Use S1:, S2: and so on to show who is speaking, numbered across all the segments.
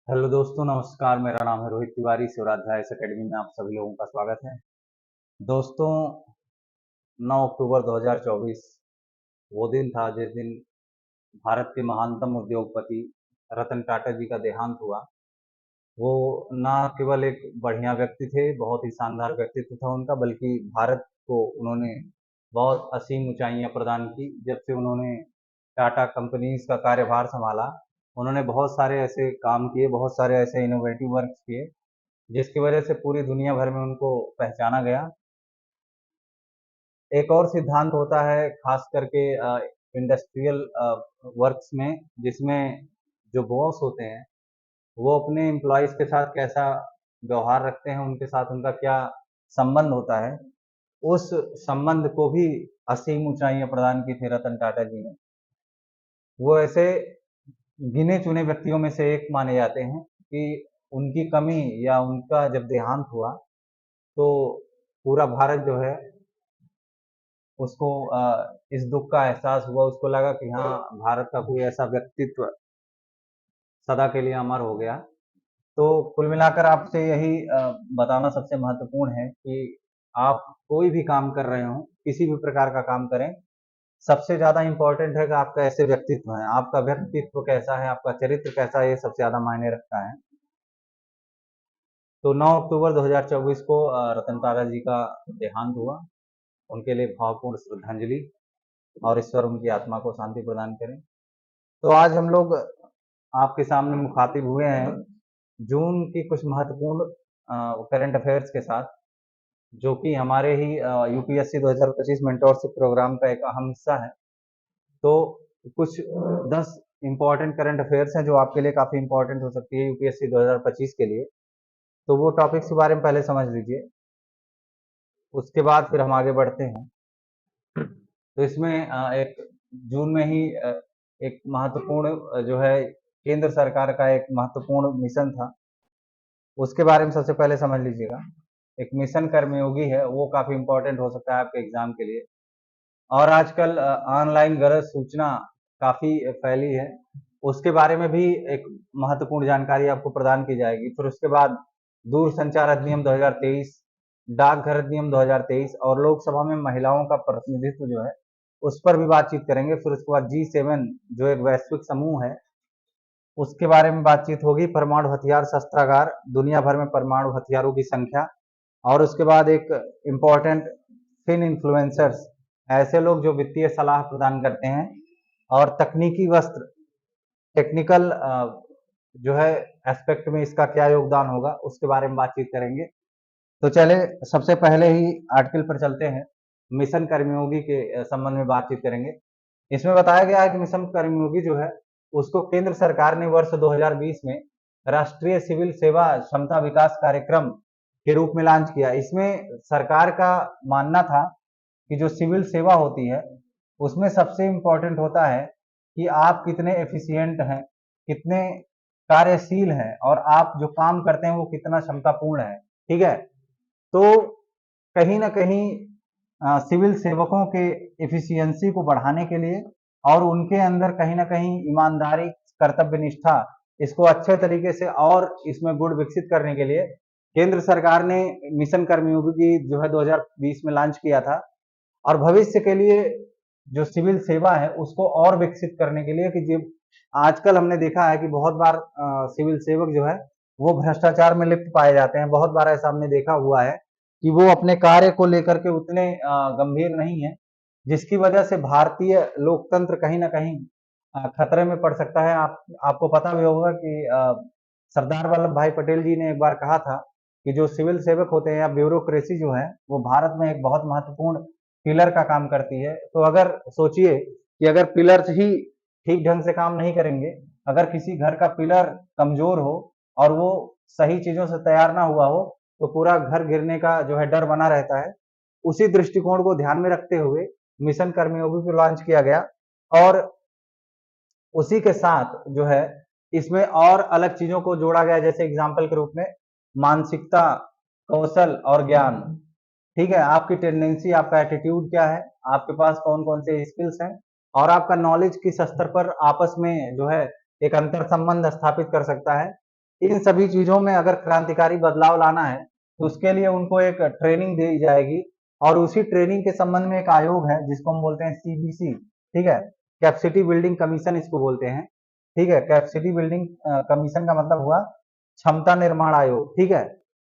S1: Hello दोस्तों, नमस्कार। मेरा नाम है रोहित तिवारी। शिवराध्याय एकेडमी में आप सभी लोगों का स्वागत है। दोस्तों, 9 अक्टूबर 2024 वो दिन था जिस दिन भारत के महानतम उद्योगपति रतन टाटा जी का देहांत हुआ। वो ना केवल एक बढ़िया व्यक्ति थे, बहुत ही शानदार व्यक्तित्व था उनका, बल्कि भारत को उन्होंने बहुत असीम ऊंचाइयां प्रदान की। जब से उन्होंने टाटा कंपनीज का कार्यभार संभाला, उन्होंने बहुत सारे ऐसे काम किए, बहुत सारे ऐसे इनोवेटिव वर्क किए जिसकी वजह से पूरी दुनिया भर में उनको पहचाना गया। एक और सिद्धांत होता है खास करके इंडस्ट्रियल वर्क्स में, जिसमें जो बॉस होते हैं वो अपने एम्प्लॉयज के साथ कैसा व्यवहार रखते हैं, उनके साथ उनका क्या संबंध होता है। उस संबंध को भी असीम ऊंचाइयां प्रदान की थी रतन टाटा जी ने। वो ऐसे गिने चुने व्यक्तियों में से एक माने जाते हैं कि उनकी कमी या उनका जब देहांत हुआ तो पूरा भारत जो है उसको इस दुख का एहसास हुआ। उसको लगा कि हाँ, भारत का कोई ऐसा व्यक्तित्व सदा के लिए अमर हो गया। तो कुल मिलाकर आपसे यही बताना सबसे महत्वपूर्ण है कि आप कोई भी काम कर रहे हो, किसी भी प्रकार का काम करें, सबसे ज्यादा इंपॉर्टेंट है कि आपका ऐसे व्यक्तित्व है, आपका व्यक्तित्व कैसा है, आपका चरित्र कैसा है, ये सबसे ज्यादा मायने रखता है। तो 9 अक्टूबर 2024 को रतन टाटा जी का देहांत हुआ। उनके लिए भावपूर्ण श्रद्धांजलि, और ईश्वर उनकी आत्मा को शांति प्रदान करें। तो आज हम लोग आपके सामने मुखातिब हुए हैं जून की कुछ महत्वपूर्ण करंट अफेयर्स के साथ, जो कि हमारे ही यूपीएससी 2025 मेंटोरशिप प्रोग्राम का एक अहम हिस्सा है। तो कुछ 10 इंपॉर्टेंट करंट अफेयर्स हैं जो आपके लिए काफी इंपॉर्टेंट हो सकती है यूपीएससी 2025 के लिए। तो वो टॉपिक्स के बारे में पहले समझ लीजिए, उसके बाद फिर हम आगे बढ़ते हैं। तो इसमें एक जून में ही एक महत्वपूर्ण जो है केंद्र सरकार का एक महत्वपूर्ण मिशन था, उसके बारे में सबसे पहले समझ लीजिएगा। एक मिशन कर्मयोगी है, वो काफी इंपॉर्टेंट हो सकता है आपके एग्जाम के लिए। और आजकल ऑनलाइन गलत सूचना काफी फैली है, उसके बारे में भी एक महत्वपूर्ण जानकारी आपको प्रदान की जाएगी। फिर उसके बाद दूर संचार अधिनियम 2023, डाकघर अधिनियम 2023 और लोकसभा में महिलाओं का प्रतिनिधित्व जो है उस पर भी बातचीत करेंगे। फिर उसके बाद G7 जो एक वैश्विक समूह है, उसके बारे में बातचीत होगी। परमाणु हथियार शस्त्रागार, दुनिया भर में परमाणु हथियारों की संख्या। और उसके बाद एक इम्पोर्टेंट फिन इन्फ्लुएंसर्स, ऐसे लोग जो वित्तीय सलाह प्रदान करते हैं और तकनीकी वस्त्र, टेक्निकल जो है एस्पेक्ट में इसका क्या योगदान होगा, उसके बारे में बातचीत करेंगे। तो चले सबसे पहले ही आर्टिकल पर चलते हैं। मिशन कर्मयोगी के संबंध में बातचीत करेंगे। इसमें बताया गया है कि मिशन कर्मयोगी जो है उसको केंद्र सरकार ने वर्ष 2020 में राष्ट्रीय सिविल सेवा क्षमता विकास कार्यक्रम के रूप में लॉन्च किया। इसमें सरकार का मानना था कि जो सिविल सेवा होती है उसमें सबसे इम्पोर्टेंट होता है कि आप कितने एफिशिएंट हैं, कितने कार्यशील हैं, और आप जो काम करते हैं वो कितना क्षमतापूर्ण है। ठीक है। तो कहीं ना कहीं सिविल सेवकों के एफिशिएंसी को बढ़ाने के लिए और उनके अंदर कहीं ना कहीं ईमानदारी, कर्तव्य निष्ठा, इसको अच्छे तरीके से और इसमें गुण विकसित करने के लिए केंद्र सरकार ने मिशन कर्मयोगी जो है 2020 में लॉन्च किया था। और भविष्य के लिए जो सिविल सेवा है उसको और विकसित करने के लिए, कि जब आजकल हमने देखा है कि बहुत बार सिविल सेवक जो है वो भ्रष्टाचार में लिप्त पाए जाते हैं। बहुत बार ऐसा हमने देखा हुआ है कि वो अपने कार्य को लेकर के उतने गंभीर नहीं है, जिसकी वजह से भारतीय लोकतंत्र कहीं ना कहीं खतरे में पड़ सकता है। आपको पता भी होगा कि सरदार वल्लभ भाई पटेल जी ने एक बार कहा था कि जो सिविल सेवक होते हैं या ब्यूरोक्रेसी जो है वो भारत में एक बहुत महत्वपूर्ण पिलर का काम करती है। तो अगर सोचिए कि अगर पिलर्स ही ठीक ढंग से काम नहीं करेंगे, अगर किसी घर का पिलर कमजोर हो और वो सही चीजों से तैयार ना हुआ हो, तो पूरा घर गिरने का जो है डर बना रहता है। उसी दृष्टिकोण को ध्यान में रखते हुए मिशन कर्मयोगी को लॉन्च किया गया। और उसी के साथ जो है इसमें और अलग चीजों को जोड़ा गया, जैसे एग्जाम्पल के रूप में मानसिकता, कौशल और ज्ञान। ठीक है, आपकी टेंडेंसी, आपका एटीट्यूड क्या है, आपके पास कौन कौन से स्किल्स हैं, और आपका नॉलेज किस स्तर पर आपस में जो है एक अंतर संबंध स्थापित कर सकता है। इन सभी चीजों में अगर क्रांतिकारी बदलाव लाना है तो उसके लिए उनको एक ट्रेनिंग दी जाएगी, और उसी ट्रेनिंग के संबंध में एक आयोग है जिसको हम बोलते हैं सीबीसी, ठीक है, कैपेसिटी बिल्डिंग कमीशन इसको बोलते हैं, ठीक है। कैपेसिटी बिल्डिंग कमीशन का मतलब हुआ क्षमता निर्माण आयोग, ठीक है।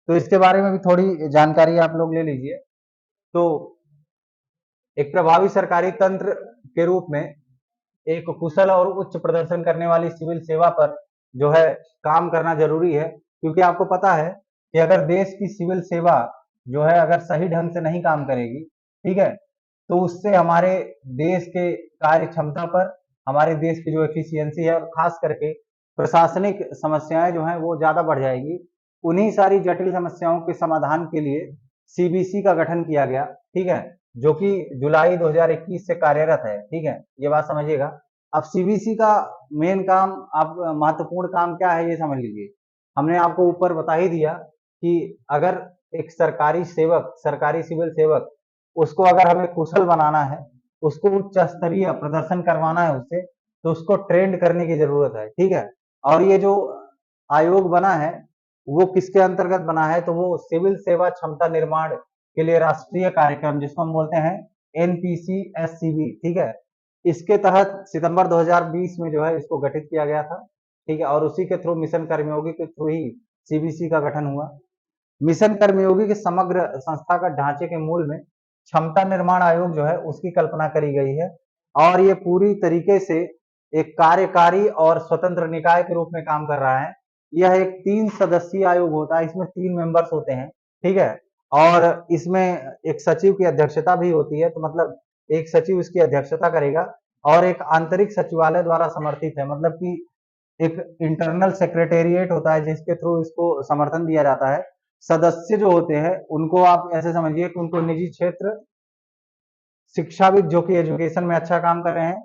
S1: तो इसके बारे में भी थोड़ी जानकारी आप लोग ले लीजिए। तो एक प्रभावी सरकारी तंत्र के रूप में एक कुशल और उच्च प्रदर्शन करने वाली सिविल सेवा पर जो है काम करना जरूरी है, क्योंकि आपको पता है कि अगर देश की सिविल सेवा जो है अगर सही ढंग से नहीं काम करेगी, ठीक है, तो उससे हमारे देश के कार्य क्षमता पर, हमारे देश की जो एफिशिएंसी है, और खास करके प्रशासनिक समस्याएं जो हैं वो ज्यादा बढ़ जाएगी। उन्हीं सारी जटिल समस्याओं के समाधान के लिए सीबीसी का गठन किया गया, ठीक है, जो कि जुलाई 2021 से कार्यरत है, ठीक है, ये बात समझिएगा। अब सीबीसी का मेन काम, आप महत्वपूर्ण काम क्या है ये समझ लीजिए। हमने आपको ऊपर बता ही दिया कि अगर एक सरकारी सेवक, सरकारी सिविल सेवक, उसको अगर हमें कुशल बनाना है, उसको उच्च स्तरीय प्रदर्शन करवाना है उससे, तो उसको ट्रेंड करने की जरूरत है, ठीक है। और ये जो आयोग बना है वो किसके अंतर्गत बना है, तो वो सिविल सेवा क्षमता निर्माण के लिए राष्ट्रीय कार्यक्रम जिसको हम बोलते हैं एनपीसीएससीबी, ठीक है, इसके तहत सितंबर 2020 में जो है इसको गठित किया गया था, ठीक है। और उसी के थ्रू, मिशन कर्मयोगी के थ्रू ही सीबीसी का गठन हुआ। मिशन कर्मयोगी के समग्र संस्था का ढांचे के मूल में क्षमता निर्माण आयोग जो है उसकी कल्पना करी गई है, और ये पूरी तरीके से एक कार्यकारी और स्वतंत्र निकाय के रूप में काम कर रहा है। यह एक 3 सदस्यीय आयोग होता है, इसमें 3 मेंबर्स होते हैं, ठीक है। और इसमें एक सचिव की अध्यक्षता भी होती है, तो मतलब एक सचिव इसकी अध्यक्षता करेगा, और एक आंतरिक सचिवालय द्वारा समर्थित है, मतलब कि एक इंटरनल सेक्रेटेरिएट होता है जिसके थ्रू इसको समर्थन दिया जाता है। सदस्य जो होते हैं उनको आप ऐसे समझिए कि उनको निजी क्षेत्र, शिक्षाविद जो कि एजुकेशन में अच्छा काम कर रहे हैं,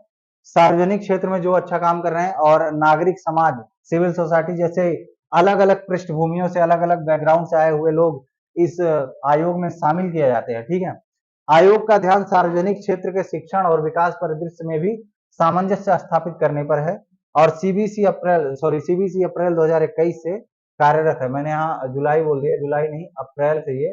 S1: सार्वजनिक क्षेत्र में जो अच्छा काम कर रहे हैं, और नागरिक समाज, सिविल सोसाइटी जैसे अलग अलग पृष्ठभूमियों से, अलग अलग बैकग्राउंड से आए हुए लोग इस आयोग में शामिल किए जाते हैं, ठीक है। आयोग का ध्यान सार्वजनिक क्षेत्र के शिक्षण और विकास परिदृश्य में भी सामंजस्य स्थापित करने पर है, और सीबीसी अप्रैल 2021 से कार्यरत है। मैंने यहाँ जुलाई बोल दिया, जुलाई नहीं, अप्रैल से ये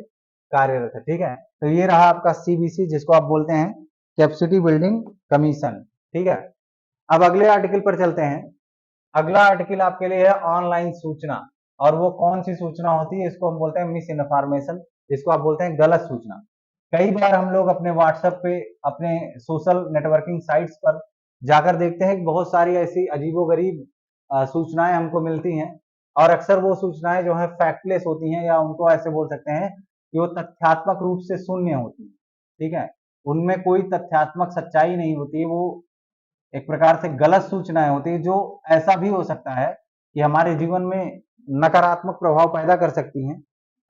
S1: कार्यरत है, ठीक है। तो ये रहा आपका सीबीसी, जिसको आप बोलते हैं कैपेसिटी बिल्डिंग कमीशन, ठीक है। अब अगले आर्टिकल पर चलते हैं। अगला आर्टिकल आपके लिए है ऑनलाइन सूचना, और वो कौन सी सूचना होती है, इसको हम बोलते हैं मिस इन्फॉर्मेशन, जिसको आप बोलते हैं गलत सूचना। कई बार हम लोग अपने व्हाट्सएप पे, अपने सोशल नेटवर्किंग साइट्स पर जाकर देखते हैं कि बहुत सारी ऐसी अजीबोगरीब सूचनाएं हमको मिलती हैं, और अक्सर वो सूचनाएं जो है फैक्टलेस होती हैं, या उनको ऐसे बोल सकते हैं कि वो तथ्यात्मक रूप से शून्य होती है, ठीक है। उनमें कोई तथ्यात्मक सच्चाई नहीं होती, वो एक प्रकार से गलत सूचनाएं होती है, जो ऐसा भी हो सकता है कि हमारे जीवन में नकारात्मक प्रभाव पैदा कर सकती हैं,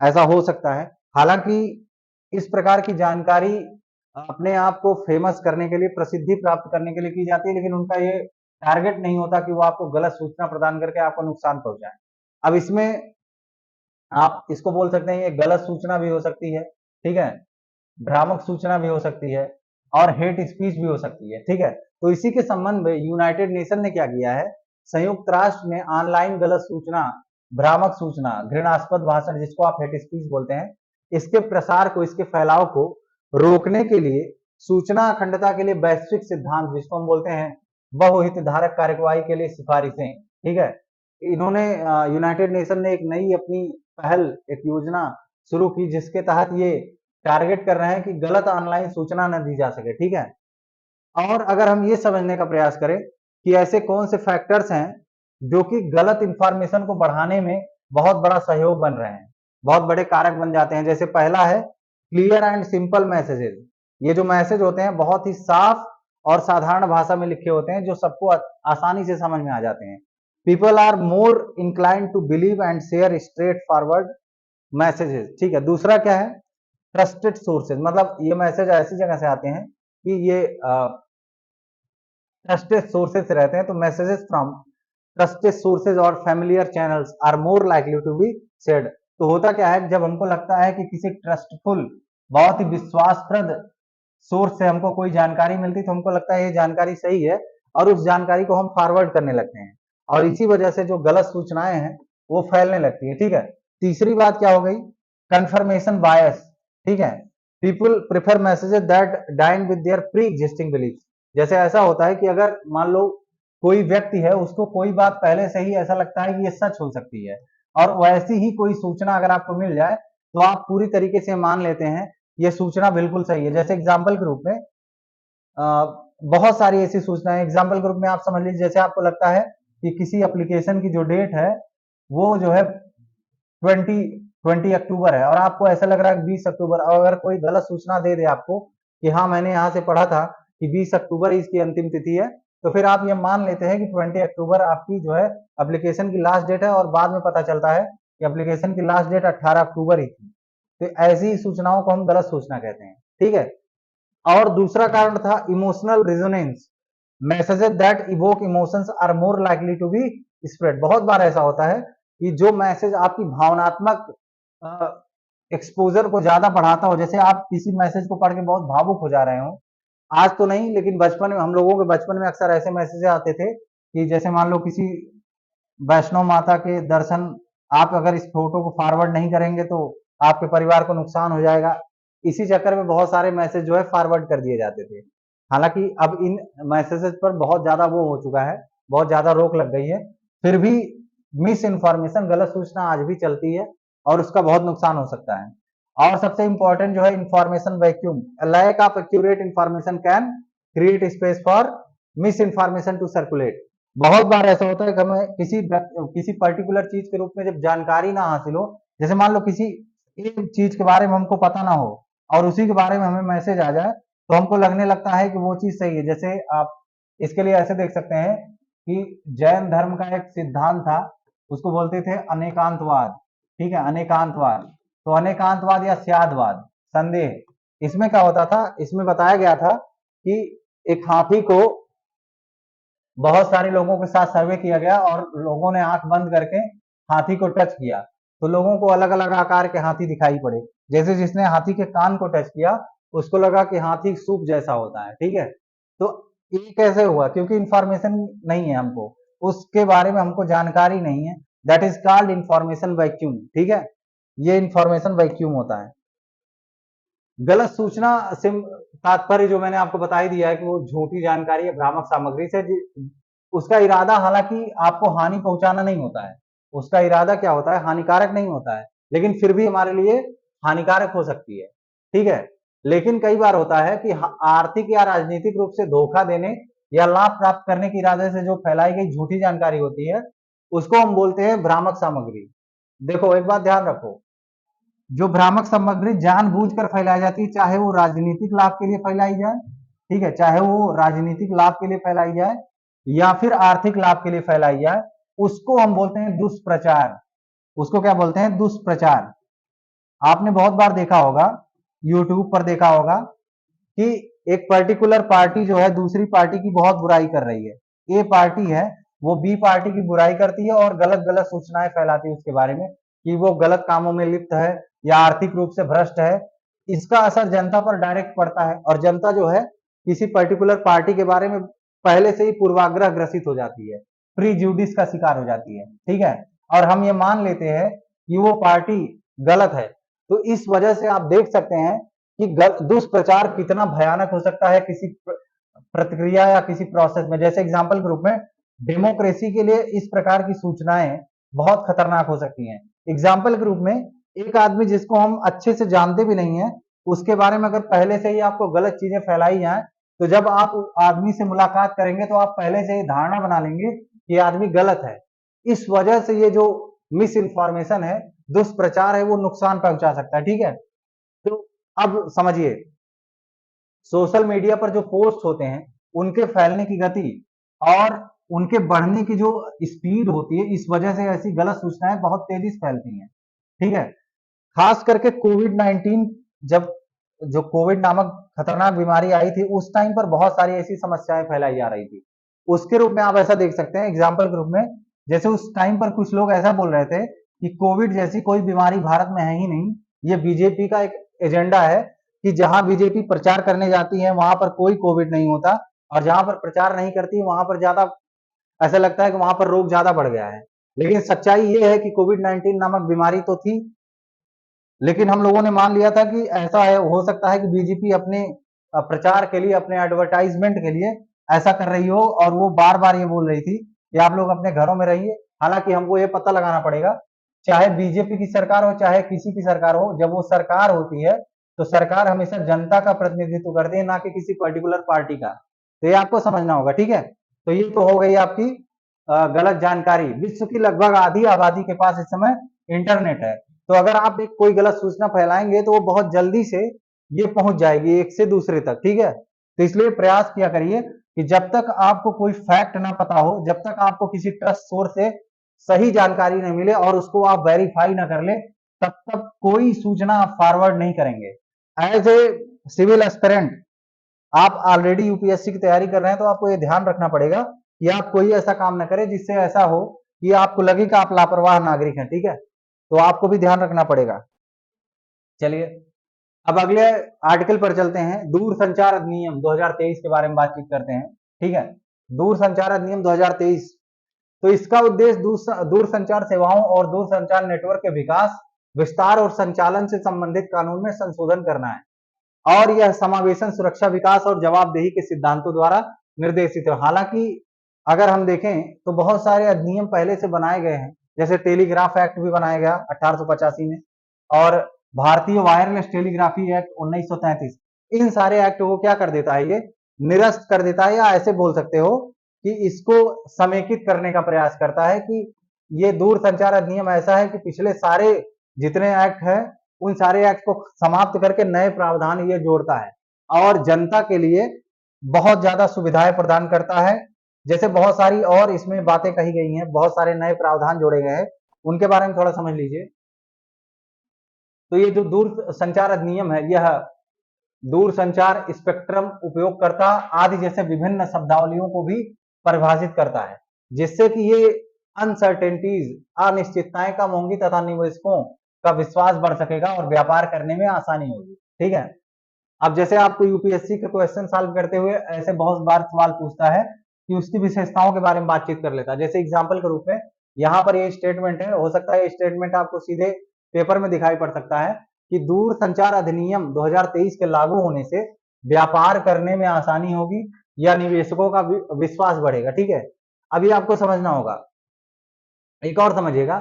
S1: ऐसा हो सकता है। हालांकि इस प्रकार की जानकारी अपने आप को फेमस करने के लिए, प्रसिद्धि प्राप्त करने के लिए की जाती है, लेकिन उनका ये टारगेट नहीं होता कि वो आपको गलत सूचना प्रदान करके आपको नुकसान पहुंचाए। अब इसमें आप इसको बोल सकते हैं, ये गलत सूचना भी हो सकती है, ठीक है, भ्रामक सूचना भी हो सकती है, और हेट स्पीच भी हो सकती है, ठीक है। तो इसी के संबंध में यूनाइटेड नेशन ने क्या किया है, संयुक्त राष्ट्र ने ऑनलाइन गलत सूचना, भ्रामक सूचना, घृणास्पद भाषण, जिसको आप हेट स्पीच बोलते हैं, इसके प्रसार को, इसके फैलाव को रोकने के लिए सूचना अखंडता के लिए वैश्विक सिद्धांत, जिसको हम बोलते हैं बहुहित धारक कार्यवाही के लिए सिफारिशें, ठीक है, इन्होंने यूनाइटेड नेशन ने एक नई अपनी पहल, एक योजना शुरू की, जिसके तहत ये टारगेट कर रहे हैं कि गलत ऑनलाइन सूचना न दी जा सके, ठीक है। और अगर हम ये समझने का प्रयास करें कि ऐसे कौन से फैक्टर्स हैं जो कि गलत इंफॉर्मेशन को बढ़ाने में बहुत बड़ा सहयोग बन रहे हैं, बहुत बड़े कारक बन जाते हैं। जैसे पहला है क्लियर एंड सिंपल मैसेजेस। ये जो मैसेज होते हैं बहुत ही साफ और साधारण भाषा में लिखे होते हैं, जो सबको आसानी से समझ में आ जाते हैं। People are more incline to believe and share straight forward messages, ठीक है। दूसरा क्या है, ट्रस्टेड सोर्सेज, मतलब ये मैसेज ऐसी जगह से आते हैं कि ये ट्रस्टेड सोर्सेज से रहते हैं, तो मैसेजेस फ्रॉम ट्रस्टेड सोर्सेज और familiar channels are more likely to be shared. तो होता क्या है, जब हमको लगता है कि किसी ट्रस्टफुल, बहुत ही विश्वासप्रद सोर्स से हमको कोई जानकारी मिलती, तो हमको लगता है ये जानकारी सही है, और उस जानकारी को हम फॉरवर्ड करने लगते हैं, और इसी वजह से जो गलत सूचनाएं हैं वो फैलने लगती है, ठीक है। तीसरी बात क्या हो गई, कंफर्मेशन बायस, ठीक है। People prefer messages that dine with their pre existing belief. जैसे ऐसा होता है कि अगर मान लो कोई व्यक्ति है, उसको कोई बात पहले से ही ऐसा लगता है कि ये सच हो सकती है, और वैसी ही कोई सूचना अगर आपको मिल जाए तो आप पूरी तरीके से मान लेते हैं ये सूचना बिल्कुल सही है। जैसे एग्जाम्पल के रूप में बहुत सारी ऐसी सूचनाएं, एग्जाम्पल के रूप में आप समझ लीजिए, जैसे आपको लगता है कि किसी एप्लीकेशन की जो डेट है वो जो है 20 अक्टूबर है, और आपको ऐसा लग रहा है 20 अक्टूबर, और अगर कोई गलत सूचना दे दे आपको कि हाँ मैंने यहाँ से पढ़ा था कि 20 अक्टूबर इसकी अंतिम तिथि है, तो फिर आप ये मान लेते हैं कि 20 अक्टूबर आपकी जो है एप्लीकेशन की लास्ट डेट है, और बाद में पता चलता है कि एप्लीकेशन की लास्ट डेट 18 अक्टूबर ही थी। तो ऐसी सूचनाओं को हम गलत सूचना कहते हैं, ठीक है। और दूसरा कारण था emotional resonance, messages that evoke emotions are more likely to be spread. बहुत बार ऐसा होता है कि जो मैसेज आपकी भावनात्मक एक्सपोजर को ज्यादा बढ़ाता हो, जैसे आप किसी मैसेज को पढ़ के बहुत भावुक हो जा रहे हो, आज तो नहीं लेकिन बचपन में, हम लोगों के बचपन में अक्सर ऐसे मैसेज आते थे कि जैसे मान लो किसी वैष्णो माता के दर्शन, आप अगर इस फोटो को फॉरवर्ड नहीं करेंगे तो आपके परिवार को नुकसान हो जाएगा। इसी चक्कर में बहुत सारे मैसेज जो है फॉरवर्ड कर दिए जाते थे। हालांकि अब इन मैसेजेस पर बहुत ज्यादा वो हो चुका है, बहुत ज्यादा रोक लग गई है, फिर भी मिस इन्फॉर्मेशन, गलत सूचना आज भी चलती है और उसका बहुत नुकसान हो सकता है। और सबसे इंपॉर्टेंट जो है information vacuum, lack of accurate information can create space for misinformation to circulate. बहुत बार ऐसा होता है कि हमें किसी पर्टिकुलर चीज के रूप में जब जानकारी ना हासिल हो, जैसे मान लो किसी एक चीज के बारे में हमको पता ना हो और उसी के बारे में हमें मैसेज आ जाए, तो हमको लगने लगता है कि वो चीज सही है। जैसे आप इसके लिए ऐसे देख सकते हैं कि जैन धर्म का एक सिद्धांत था, उसको बोलते थे अनेकांतवाद, ठीक है, अनेकांतवाद। तो अनेकांतवाद या स्यादवाद, संदेह, इसमें क्या होता था, इसमें बताया गया था कि एक हाथी को, बहुत सारे लोगों के साथ सर्वे किया गया और लोगों ने आंख बंद करके हाथी को टच किया, तो लोगों को अलग अलग आकार के हाथी दिखाई पड़े। जैसे जिसने हाथी के कान को टच किया उसको लगा कि हाथी सूप जैसा होता है, ठीक है। तो ये कैसे हुआ, क्योंकि इंफॉर्मेशन नहीं है हमको, उसके बारे में हमको जानकारी नहीं है, that is called information vacuum, ठीक है। ये इंफॉर्मेशन वैक्यूम होता है। गलत सूचना से तात्पर्य जो मैंने आपको बता ही दिया है कि वो झूठी जानकारी या भ्रामक सामग्री से, उसका इरादा हालांकि आपको हानि पहुंचाना नहीं होता है, उसका इरादा क्या होता है, हानिकारक नहीं होता है, लेकिन फिर भी हमारे लिए हानिकारक हो सकती है, ठीक है। लेकिन कई बार होता है कि आर्थिक या राजनीतिक रूप से धोखा देने या लाभ प्राप्त करने के इरादे से जो फैलाई गई झूठी जानकारी होती है, उसको हम बोलते हैं भ्रामक सामग्री। देखो एक बात ध्यान रखो, जो भ्रामक सामग्री जानबूझकर फैलाई जाती है, चाहे वो राजनीतिक लाभ के लिए फैलाई जाए, ठीक है, चाहे वो राजनीतिक लाभ के लिए फैलाई जाए या फिर आर्थिक लाभ के लिए फैलाई जाए, उसको हम बोलते हैं दुष्प्रचार। उसको क्या बोलते हैं, दुष्प्रचार। आपने बहुत बार देखा होगा, यूट्यूब पर देखा होगा कि एक पर्टिकुलर पार्टी जो है दूसरी पार्टी की बहुत बुराई कर रही है। ए पार्टी है, वो बी पार्टी की बुराई करती है और गलत गलत सूचनाएं फैलाती है उसके बारे में कि वो गलत कामों में लिप्त है या आर्थिक रूप से भ्रष्ट है। इसका असर जनता पर डायरेक्ट पड़ता है और जनता जो है किसी पर्टिकुलर पार्टी के बारे में पहले से ही पूर्वाग्रह ग्रसित हो जाती है, प्रीजुडिस का शिकार हो जाती है, ठीक है। और हम ये मान लेते हैं कि वो पार्टी गलत है। तो इस वजह से आप देख सकते हैं कि दुष्प्रचार कितना भयानक हो सकता है किसी प्रतिक्रिया या किसी प्रोसेस में। जैसे एग्जाम्पल के रूप में डेमोक्रेसी के लिए इस प्रकार की सूचनाएं बहुत खतरनाक हो सकती हैं। एग्जाम्पल के रूप में एक आदमी जिसको हम अच्छे से जानते भी नहीं है, उसके बारे में अगर पहले से ही आपको गलत चीजें फैलाई जाए, तो जब आप आदमी से मुलाकात करेंगे तो आप पहले से ही धारणा बना लेंगे कि आदमी गलत है। इस वजह से ये जो मिस इन्फॉर्मेशन है, दुष्प्रचार है, वो नुकसान पहुंचा सकता है, ठीक है। तो अब समझिए, सोशल मीडिया पर जो पोस्ट होते हैं उनके फैलने की गति और उनके बढ़ने की जो स्पीड होती है, इस वजह से ऐसी गलत सूचनाएं बहुत तेजी से फैलती हैं, ठीक है। खास करके कोविड-19, जब जो कोविड नामक खतरनाक बीमारी आई थी, उस टाइम पर बहुत सारी ऐसी समस्याएं फैलाई जा रही थी। उसके रूप में आप ऐसा देख सकते हैं, एग्जाम्पल के रूप में, जैसे उस टाइम पर कुछ लोग ऐसा बोल रहे थे कि कोविड जैसी कोई बीमारी भारत में है ही नहीं, ये बीजेपी का एक एजेंडा है कि जहां बीजेपी प्रचार करने जाती है वहां पर कोई कोविड नहीं होता, और जहां पर प्रचार नहीं करती वहां पर ज्यादा ऐसा लगता है कि वहां पर रोग ज्यादा बढ़ गया है। लेकिन सच्चाई ये है कि कोविड 19 नामक बीमारी तो थी, लेकिन हम लोगों ने मान लिया था कि ऐसा है, हो सकता है कि बीजेपी अपने प्रचार के लिए, अपने एडवर्टाइजमेंट के लिए ऐसा कर रही हो, और वो बार बार ये बोल रही थी कि आप लोग अपने घरों में रहिए। हालांकि हमको ये पता लगाना पड़ेगा, चाहे बीजेपी की सरकार हो चाहे किसी की सरकार हो, जब वो सरकार होती है तो सरकार हमेशा जनता का प्रतिनिधित्व करती है, ना कि किसी पर्टिकुलर पार्टी का। तो ये आपको समझना होगा, ठीक है। तो ये तो हो गई आपकी गलत जानकारी। विश्व की लगभग आधी आबादी के पास इस समय इंटरनेट है, तो अगर आप एक कोई गलत सूचना फैलाएंगे तो वो बहुत जल्दी से ये पहुंच जाएगी एक से दूसरे तक, ठीक है। तो इसलिए प्रयास किया करिए कि जब तक आपको कोई फैक्ट ना पता हो, जब तक आपको किसी ट्रस्ट सोर्स से सही जानकारी न मिले और उसको आप वेरीफाई ना कर ले, तब तक कोई सूचना आप फॉरवर्ड नहीं करेंगे। एज ए सिविल एस्पिरेंट, आप ऑलरेडी यूपीएससी की तैयारी कर रहे हैं, तो आपको ये ध्यान रखना पड़ेगा कि आप कोई ऐसा काम ना करें जिससे ऐसा हो कि आपको लगे कि आप लापरवाह नागरिक हैं, ठीक है। तो आपको भी ध्यान रखना पड़ेगा। चलिए, अब अगले आर्टिकल पर चलते हैं। दूरसंचार अधिनियम 2023 के बारे में बातचीत करते हैं, ठीक है। दूरसंचार अधिनियम 2023, तो इसका उद्देश्य दूरसंचार सेवाओं और दूरसंचार नेटवर्क के विकास, विस्तार और संचालन से संबंधित कानून में संशोधन करना है, और यह समावेशन, सुरक्षा, विकास और जवाबदेही के सिद्धांतों द्वारा निर्देशित है। हालांकि अगर हम देखें तो बहुत सारे अधिनियम पहले से बनाए गए हैं, जैसे टेलीग्राफ एक्ट भी बनाया गया 1885 में, और भारतीय वायरलेस टेलीग्राफी एक्ट 1933। इन सारे एक्ट को क्या कर देता है, ये निरस्त कर देता है, या ऐसे बोल सकते हो कि इसको समेकित करने का प्रयास करता है कि ये दूरसंचार अधिनियम ऐसा है कि पिछले सारे जितने एक्ट हैं उन सारे एक्ट को समाप्त करके नए प्रावधान ये जोड़ता है और जनता के लिए बहुत ज्यादा सुविधाएं प्रदान करता है। जैसे बहुत सारी और इसमें बातें कही गई हैं, बहुत सारे नए प्रावधान जोड़े गए हैं, उनके बारे में थोड़ा समझ लीजिए। तो ये जो दूर संचार अधिनियम है, यह दूर संचार, स्पेक्ट्रम, उपयोगकर्ता आदि जैसे विभिन्न शब्दावलियों को भी परिभाषित करता है, जिससे कि ये अनसर्टेनिटीज, अनिश्चितताएं कम होंगी तथा निवेशकों का विश्वास बढ़ सकेगा और व्यापार करने में आसानी होगी, ठीक है। अब जैसे आपको यूपीएससी के क्वेश्चन सॉल्व करते हुए ऐसे बहुत बार सवाल पूछता है कि उसकी विशेषताओं के बारे में बातचीत कर लेता है। जैसे एग्जाम्पल के रूप में यहाँ पर ये स्टेटमेंट है, हो सकता है ये स्टेटमेंट आपको सीधे पेपर में दिखाई पड़ सकता है कि दूर संचार अधिनियम 2023 के लागू होने से व्यापार करने में आसानी होगी या निवेशकों का विश्वास बढ़ेगा, ठीक है। अभी आपको समझना होगा, एक और समझिएगा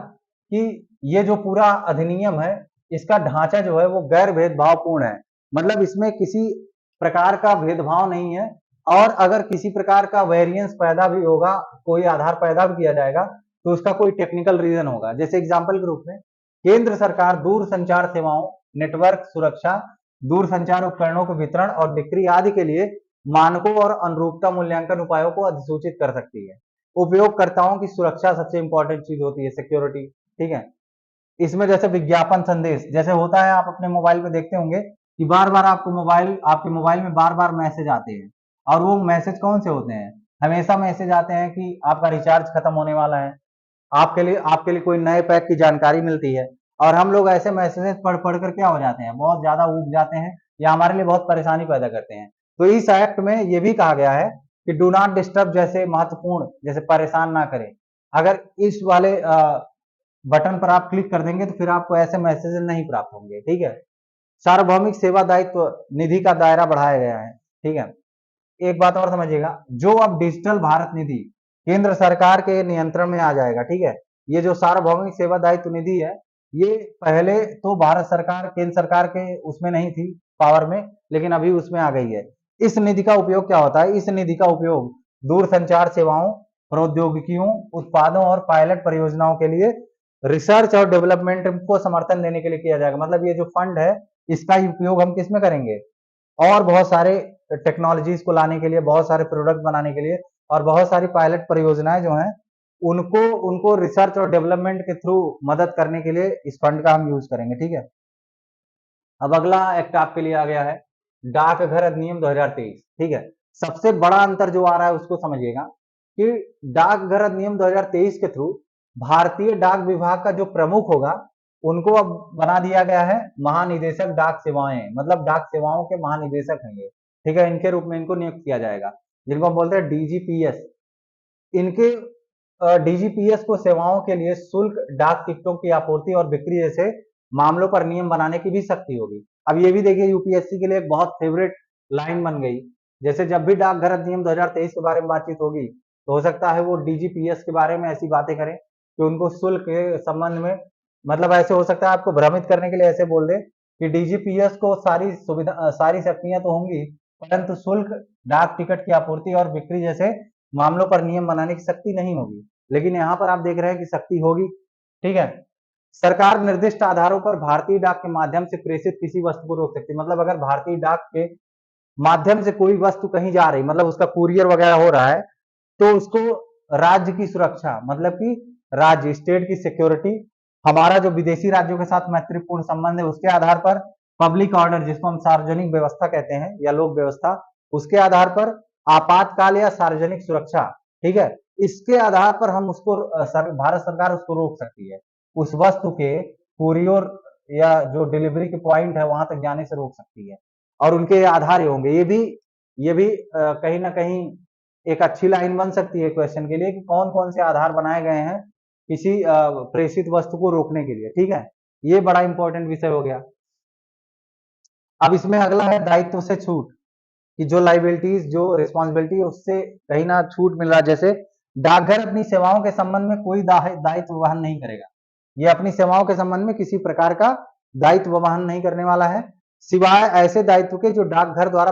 S1: कि ये जो पूरा अधिनियम है, इसका ढांचा जो है वो गैर भेदभावपूर्ण है, मतलब इसमें किसी प्रकार का भेदभाव नहीं है, और अगर किसी प्रकार का वेरिएंस पैदा भी होगा, कोई आधार पैदा भी किया जाएगा, तो उसका कोई टेक्निकल रीजन होगा। जैसे एग्जाम्पल के रूप में केंद्र सरकार दूर संचार सेवाओं, नेटवर्क सुरक्षा, दूर संचार उपकरणों के वितरण और बिक्री आदि के लिए मानकों और अनुरूपता मूल्यांकन उपायों को अधिसूचित कर सकती है। उपयोगकर्ताओं की सुरक्षा सबसे इंपॉर्टेंट चीज होती है, सिक्योरिटी, ठीक है। इसमें जैसे विज्ञापन संदेश जैसे होता है, आप अपने मोबाइल पे देखते होंगे कि बार बार आपके मोबाइल में बार बार मैसेज आते हैं, और वो मैसेज कौन से होते हैं, हमेशा मैसेज आते हैं कि आपका रिचार्ज खत्म होने वाला है, आपके लिए कोई नए पैक की जानकारी मिलती है, और हम लोग ऐसे मैसेजेस पढ़ पढ़ कर क्या हो जाते हैं, बहुत ज्यादा ऊब जाते हैं या हमारे लिए बहुत परेशानी पैदा करते हैं। तो इस एक्ट में ये भी कहा गया है कि डू नॉट डिस्टर्ब जैसे महत्वपूर्ण, जैसे परेशान ना करें, अगर इस वाले बटन पर आप क्लिक कर देंगे तो फिर आपको ऐसे मैसेज नहीं प्राप्त होंगे, ठीक है। सार्वभौमिक सेवा दायित्व निधि का दायरा बढ़ाया गया है, ठीक है। एक बात और समझिएगा, जो अब डिजिटल भारत निधि केंद्र सरकार के नियंत्रण में आ जाएगा, ठीक है। ये जो सार्वभौमिक सेवा दायित्व निधि है, ये पहले तो भारत सरकार, केंद्र सरकार के उसमें नहीं थी पावर में, लेकिन अभी उसमें आ गई है। इस निधि का उपयोग क्या होता है, इस निधि का उपयोग दूर संचार सेवाओं, प्रौद्योगिकियों, उत्पादों और पायलट परियोजनाओं के लिए रिसर्च और डेवलपमेंट को समर्थन देने के लिए किया जाएगा। मतलब ये जो फंड है, इसका उपयोग हम किस में करेंगे, और बहुत सारे टेक्नोलॉजीज को लाने के लिए, बहुत सारे प्रोडक्ट बनाने के लिए, और बहुत सारी पायलट परियोजनाएं जो हैं उनको उनको रिसर्च और डेवलपमेंट के थ्रू मदद करने के लिए इस फंड का हम यूज करेंगे, ठीक है। अब अगला एक्ट आपके लिए आ गया है डाकघर अधिनियम 2023, ठीक है। सबसे बड़ा अंतर जो आ रहा है उसको समझिएगा कि डाकघर अधिनियम 2023 के थ्रू भारतीय डाक विभाग का जो प्रमुख होगा उनको अब बना दिया गया है महानिदेशक डाक सेवाएं, मतलब डाक सेवाओं के महानिदेशक हैं ये, ठीक है। इनके रूप में इनको नियुक्त किया जाएगा, जिनको हम बोलते हैं डीजीपीएस। इनके डीजीपीएस को सेवाओं के लिए शुल्क, डाक टिकटों की आपूर्ति और बिक्री जैसे मामलों पर नियम बनाने की भी शक्ति होगी। अब ये भी देखिए यूपीएससी के लिए एक बहुत फेवरेट लाइन बन गई। जैसे जब भी डाकघर अधिनियम 2023 के बारे में बातचीत होगी तो हो सकता है वो डीजीपीएस के बारे में ऐसी बातें करें कि उनको शुल्क के संबंध में, मतलब ऐसे हो सकता है आपको भ्रमित करने के लिए ऐसे बोल दे कि डीजीपीएस को सारी सुविधा, सारी शक्तियां तो होंगी, परंतु शुल्क, डाक टिकट की आपूर्ति और बिक्री जैसे मामलों पर नियम बनाने की शक्ति नहीं होगी। लेकिन यहाँ पर आप देख रहे हैं कि शक्ति होगी। ठीक है, सरकार निर्दिष्ट आधारों पर भारतीय डाक के माध्यम से प्रेषित किसी वस्तु को रोक सकती है। मतलब अगर भारतीय डाक के माध्यम से कोई वस्तु कहीं जा रही, मतलब उसका कुरियर वगैरह हो रहा है, तो उसको राज्य की सुरक्षा, मतलब कि राज्य, स्टेट की सिक्योरिटी, हमारा जो विदेशी राज्यों के साथ मैत्रीपूर्ण संबंध है उसके आधार पर, पब्लिक ऑर्डर जिसको हम सार्वजनिक व्यवस्था कहते हैं या लोक व्यवस्था, उसके आधार पर, आपातकाल या सार्वजनिक सुरक्षा, ठीक है, इसके आधार पर हम उसको भारत सरकार उसको रोक सकती है, उस वस्तु के कुरियर या जो डिलीवरी के पॉइंट है वहां तक जाने से रोक सकती है। और उनके आधार होंगे, ये भी कहीं ना कहीं एक अच्छी लाइन बन सकती है क्वेश्चन के लिए कि कौन कौन से आधार बनाए गए हैं किसी प्रेषित वस्तु को रोकने के लिए। ठीक है, ये बड़ा इंपॉर्टेंट विषय हो गया। अब इसमें अगला है दायित्व से छूट, कि जो लाइबिलिटीज, जो रिस्पॉन्सिबिलिटी है उससे कहीं ना छूट मिल रहा है। जैसे डाकघर अपनी सेवाओं के संबंध में कोई दायित्व वहन नहीं करेगा, ये अपनी सेवाओं के संबंध में किसी प्रकार का दायित्व वहन नहीं करने वाला है, सिवाय ऐसे दायित्व के जो डाकघर द्वारा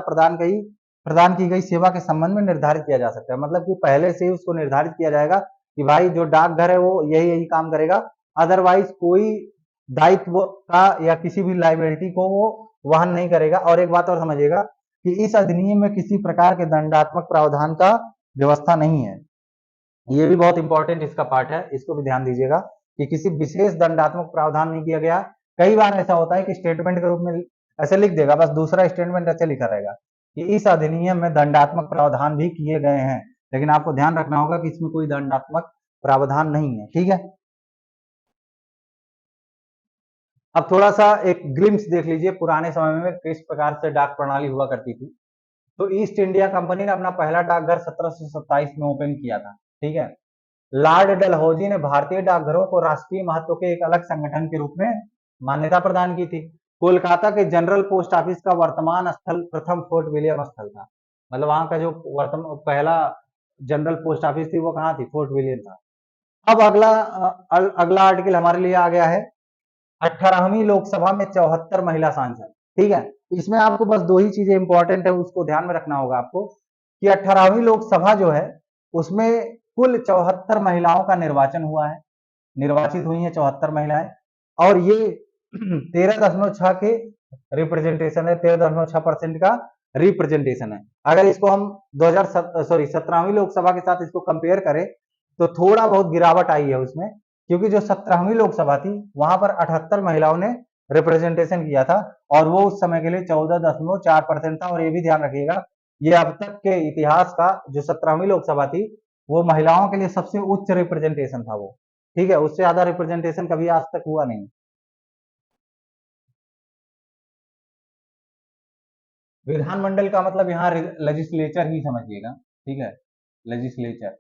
S1: प्रदान की गई सेवा के संबंध में निर्धारित किया जा सकता है। मतलब कि पहले से ही उसको निर्धारित किया जाएगा कि भाई जो डाकघर है वो यही यही काम करेगा, अदरवाइज कोई दायित्व का या किसी भी लाइबिलिटी को वो वहन नहीं करेगा। और एक बात और समझिएगा कि इस अधिनियम में किसी प्रकार के दंडात्मक प्रावधान का व्यवस्था नहीं है। ये भी बहुत इंपॉर्टेंट इसका पार्ट है, इसको भी ध्यान दीजिएगा कि किसी विशेष दंडात्मक प्रावधान नहीं किया गया। कई बार ऐसा होता है कि स्टेटमेंट के रूप में ऐसे लिख देगा, बस दूसरा स्टेटमेंट ऐसे लिखा रहेगा कि इस अधिनियम में दंडात्मक प्रावधान भी किए गए हैं, लेकिन आपको ध्यान रखना होगा कि इसमें कोई दंडात्मक प्रावधान नहीं है। ठीक है, अब थोड़ा सा एक ग्लिम्स देख लीजिए पुराने समय में किस प्रकार से डाक प्रणाली हुआ करती थी। तो ईस्ट इंडिया कंपनी ने अपना पहला डाकघर 1727 में ओपन किया था। ठीक है, लॉर्ड डलहौजी ने भारतीय डाकघरों को राष्ट्रीय महत्व के एक अलग संगठन के रूप में मान्यता प्रदान की थी। कोलकाता के जनरल पोस्ट ऑफिस का वर्तमान स्थल प्रथम फोर्ट विलियम स्थल था। मतलब वहां का जो वर्तमान पहला जनरल पोस्ट ऑफिस थी वो कहाँ थी, फोर्ट विलियम था। अब अगला आर्टिकल हमारे लिए आ गया है 18वीं लोकसभा में 74 महिला सांसद। ठीक है, इसमें आपको बस दो ही चीजें इंपॉर्टेंट है, उसको ध्यान में रखना होगा आपको कि 18वीं लोकसभा जो है उसमें कुल 74 महिलाओं का निर्वाचन हुआ है, निर्वाचित हुई है 74 महिलाएं, और ये 13.6 के रिप्रेजेंटेशन है, 13.6% का रिप्रेजेंटेशन है। अगर इसको हम 17वीं लोकसभा के साथ इसको कंपेयर करें तो थोड़ा बहुत गिरावट आई है उसमें, क्योंकि जो 17वीं लोकसभा थी वहां पर 78 महिलाओं ने रिप्रेजेंटेशन किया था और वो उस समय के लिए 14.4% था। और ये भी ध्यान रखिएगा ये अब तक के इतिहास का जो 17वीं लोकसभा थी वो महिलाओं के लिए सबसे उच्च रिप्रेजेंटेशन था वो। ठीक है, उससे ज्यादा रिप्रेजेंटेशन कभी आज तक हुआ नहीं। विधानमंडल का मतलब यहाँ लेजिस्लेचर ही समझिएगा। ठीक है, लेजिस्लेचर।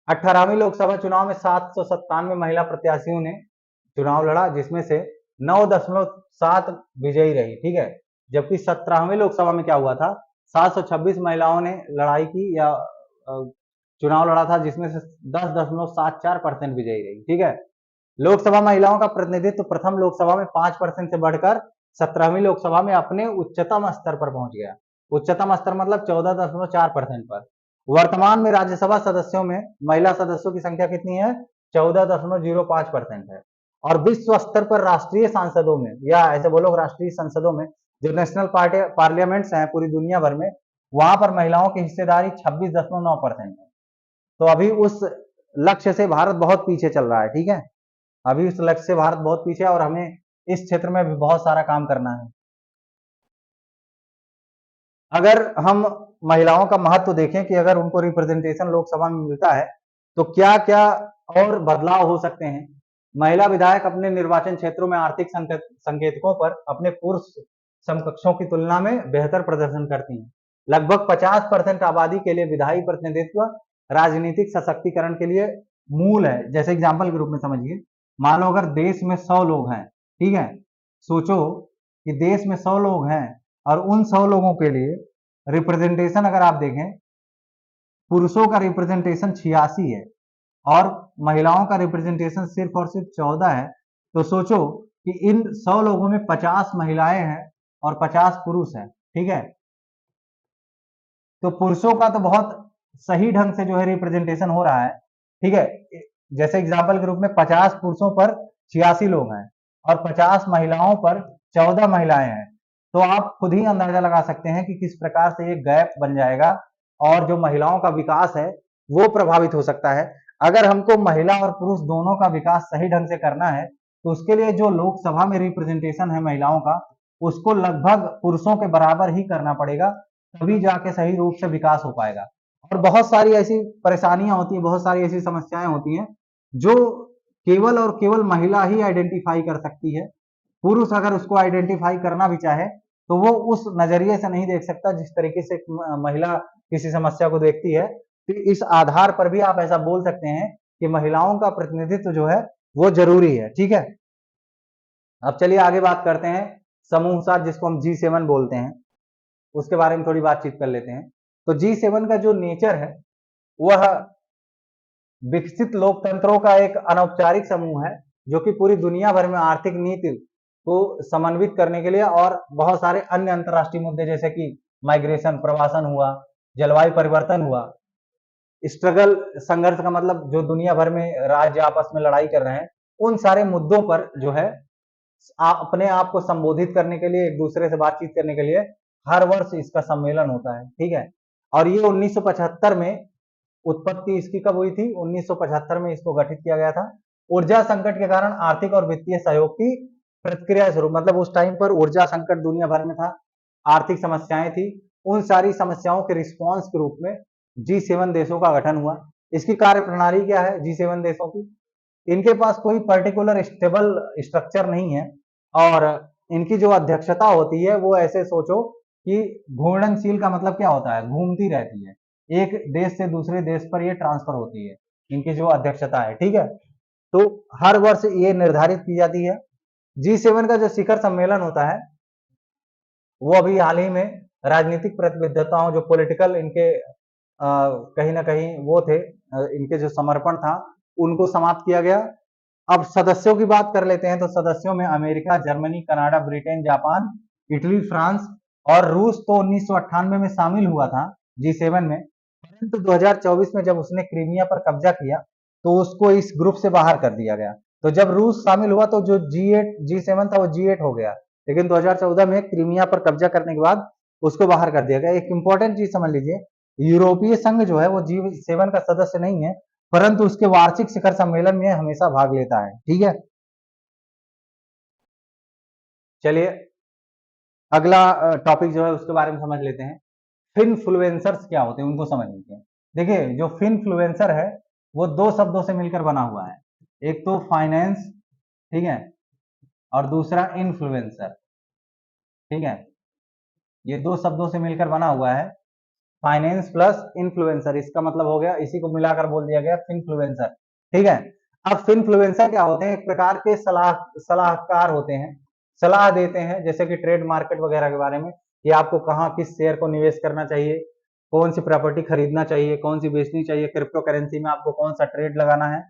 S1: 18वीं लोकसभा चुनाव में 797 महिला प्रत्याशियों ने चुनाव लड़ा, जिसमें से 9.7 विजयी रही। ठीक है, जबकि 17वीं लोकसभा में क्या हुआ था, 726 महिलाओं ने लड़ाई की या चुनाव लड़ा था, जिसमें से 10.74% विजयी रही। ठीक है, लोकसभा महिलाओं का प्रतिनिधित्व प्रथम लोकसभा में 5% से बढ़कर 17वीं लोकसभा में अपने उच्चतम स्तर पर पहुंच गया। उच्चतम स्तर मतलब 14.4% पर। वर्तमान में राज्यसभा सदस्यों में महिला सदस्यों की संख्या कितनी है, 14.05% है। और विश्व स्तर पर राष्ट्रीय सांसदों में या ऐसे बोलो राष्ट्रीय संसदों में, जो नेशनल पार्लियामेंट्स हैं पूरी दुनिया भर में, वहां पर महिलाओं की हिस्सेदारी 26.9% है। तो अभी उस लक्ष्य से भारत बहुत पीछे चल रहा है। ठीक है, अभी उस लक्ष्य से भारत बहुत पीछे है और हमें इस क्षेत्र में भी बहुत सारा काम करना है। अगर हम महिलाओं का महत्व देखें कि अगर उनको रिप्रेजेंटेशन लोकसभा में मिलता है तो क्या क्या और बदलाव हो सकते हैं। महिला विधायक अपने निर्वाचन क्षेत्रों में आर्थिक संकेतकों पर अपने पुरुष समकक्षों की तुलना में बेहतर प्रदर्शन करती हैं। लगभग 50% आबादी के लिए विधायी प्रतिनिधित्व राजनीतिक सशक्तिकरण के लिए मूल है। जैसे एग्जाम्पल के रूप में समझिए, मान लो अगर देश में 100 लोग हैं, ठीक है, सोचो कि देश में 100 लोग हैं और उन 100 लोगों के लिए रिप्रेजेंटेशन अगर आप देखें, पुरुषों का रिप्रेजेंटेशन 86 है और महिलाओं का रिप्रेजेंटेशन सिर्फ और सिर्फ 14 है। तो सोचो कि इन 100 लोगों में 50 महिलाएं हैं और 50 पुरुष हैं, ठीक है। तो पुरुषों का तो बहुत सही ढंग से जो है रिप्रेजेंटेशन हो रहा है, ठीक है। जैसे एग्जाम्पल के रूप में 50 पुरुषों पर 86 लोग हैं और 50 महिलाओं पर 14 महिलाएं हैं। तो आप खुद ही अंदाजा लगा सकते हैं कि किस प्रकार से ये गैप बन जाएगा और जो महिलाओं का विकास है वो प्रभावित हो सकता है। अगर हमको महिला और पुरुष दोनों का विकास सही ढंग से करना है तो उसके लिए जो लोकसभा में रिप्रेजेंटेशन है महिलाओं का, उसको लगभग पुरुषों के बराबर ही करना पड़ेगा, तभी जाके सही रूप से विकास हो पाएगा। और बहुत सारी ऐसी परेशानियां होती हैं, बहुत सारी ऐसी समस्याएं होती हैं जो केवल और केवल महिला ही आइडेंटिफाई कर सकती है। पुरुष अगर उसको आइडेंटिफाई करना भी चाहे तो वो उस नजरिए से नहीं देख सकता जिस तरीके से महिला किसी समस्या को देखती है। तो इस आधार पर भी आप ऐसा बोल सकते हैं कि महिलाओं का प्रतिनिधित्व जो है वो जरूरी है, ठीक है। अब चलिए आगे बात करते हैं समूह 7, जिसको हम G7 बोलते हैं, उसके बारे में थोड़ी बातचीत कर लेते हैं। तो G7 का जो नेचर है वह विकसित लोकतंत्रों का एक अनौपचारिक समूह है जो कि पूरी दुनिया भर में आर्थिक नीति को समन्वित करने के लिए और बहुत सारे अन्य अंतर्राष्ट्रीय मुद्दे जैसे कि माइग्रेशन, प्रवासन हुआ, जलवायु परिवर्तन हुआ, स्ट्रगल, संघर्ष का मतलब जो दुनिया भर में राज्य आपस में लड़ाई कर रहे हैं, उन सारे मुद्दों पर जो है अपने आप को संबोधित करने के लिए, एक दूसरे से बातचीत करने के लिए हर वर्ष इसका सम्मेलन होता है, ठीक है। और ये 1975 में उत्पत्ति इसकी कब हुई थी? 1975 में इसको गठित किया गया था। ऊर्जा संकट के कारण आर्थिक और वित्तीय सहयोग की प्रतिक्रिया स्वरूप, मतलब उस टाइम पर ऊर्जा संकट दुनिया भर में था, आर्थिक समस्याएं थी, उन सारी समस्याओं के रिस्पॉन्स के रूप में G7 देशों का गठन हुआ। इसकी कार्य प्रणाली क्या है G7 देशों की? इनके पास कोई पर्टिकुलर स्टेबल स्ट्रक्चर नहीं है और इनकी जो अध्यक्षता होती है वो ऐसे सोचो कि घूर्णनशील का मतलब क्या होता है? घूमती रहती है, एक देश से दूसरे देश पर ये ट्रांसफर होती है, इनकी जो अध्यक्षता है, ठीक है। तो हर वर्ष ये निर्धारित की जाती है। G7 का जो शिखर सम्मेलन होता है वो अभी हाल ही में राजनीतिक प्रतिबद्धताओं, जो पॉलिटिकल इनके कहीं ना कहीं वो थे, इनके जो समर्पण था उनको समाप्त किया गया। अब सदस्यों की बात कर लेते हैं। तो सदस्यों में America, Germany, Canada, Britain, Japan, Italy, France और रूस तो 1998 में शामिल हुआ था G7 में, परंतु 2024 में जब उसने क्रीमिया पर कब्जा किया तो उसको इस ग्रुप से बाहर कर दिया गया। तो जब रूस शामिल हुआ तो जो G7 था वो G8 हो गया, लेकिन 2014 में क्रीमिया पर कब्जा करने के बाद उसको बाहर कर दिया गया। एक इंपॉर्टेंट चीज समझ लीजिए, यूरोपीय संघ जो है वो G7 का सदस्य नहीं है, परंतु उसके वार्षिक शिखर सम्मेलन में हमेशा भाग लेता है, ठीक है। चलिए अगला टॉपिक जो है उसके बारे में समझ लेते हैं। फिनफ्लुएंसर्स क्या होते हैं उनको समझ लेते हैं। देखिए जो फिनफ्लुएंसर है वो दो शब्दों से मिलकर बना हुआ है, एक तो फाइनेंस, ठीक है, और दूसरा इन्फ्लुएंसर, ठीक है। ये दो शब्दों से मिलकर बना हुआ है, फाइनेंस प्लस इन्फ्लुएंसर, इसका मतलब हो गया, इसी को मिलाकर बोल दिया गया फिनफ्लुएंसर, ठीक है। अब फिनफ्लुएंसर क्या होते हैं? एक प्रकार के सलाहकार होते हैं, सलाह देते हैं जैसे कि ट्रेड मार्केट वगैरह के बारे में, कि आपको कहाँ किस शेयर को निवेश करना चाहिए, कौन सी प्रॉपर्टी खरीदना चाहिए, कौन सी बेचनी चाहिए, क्रिप्टो करेंसी में आपको कौन सा ट्रेड लगाना है,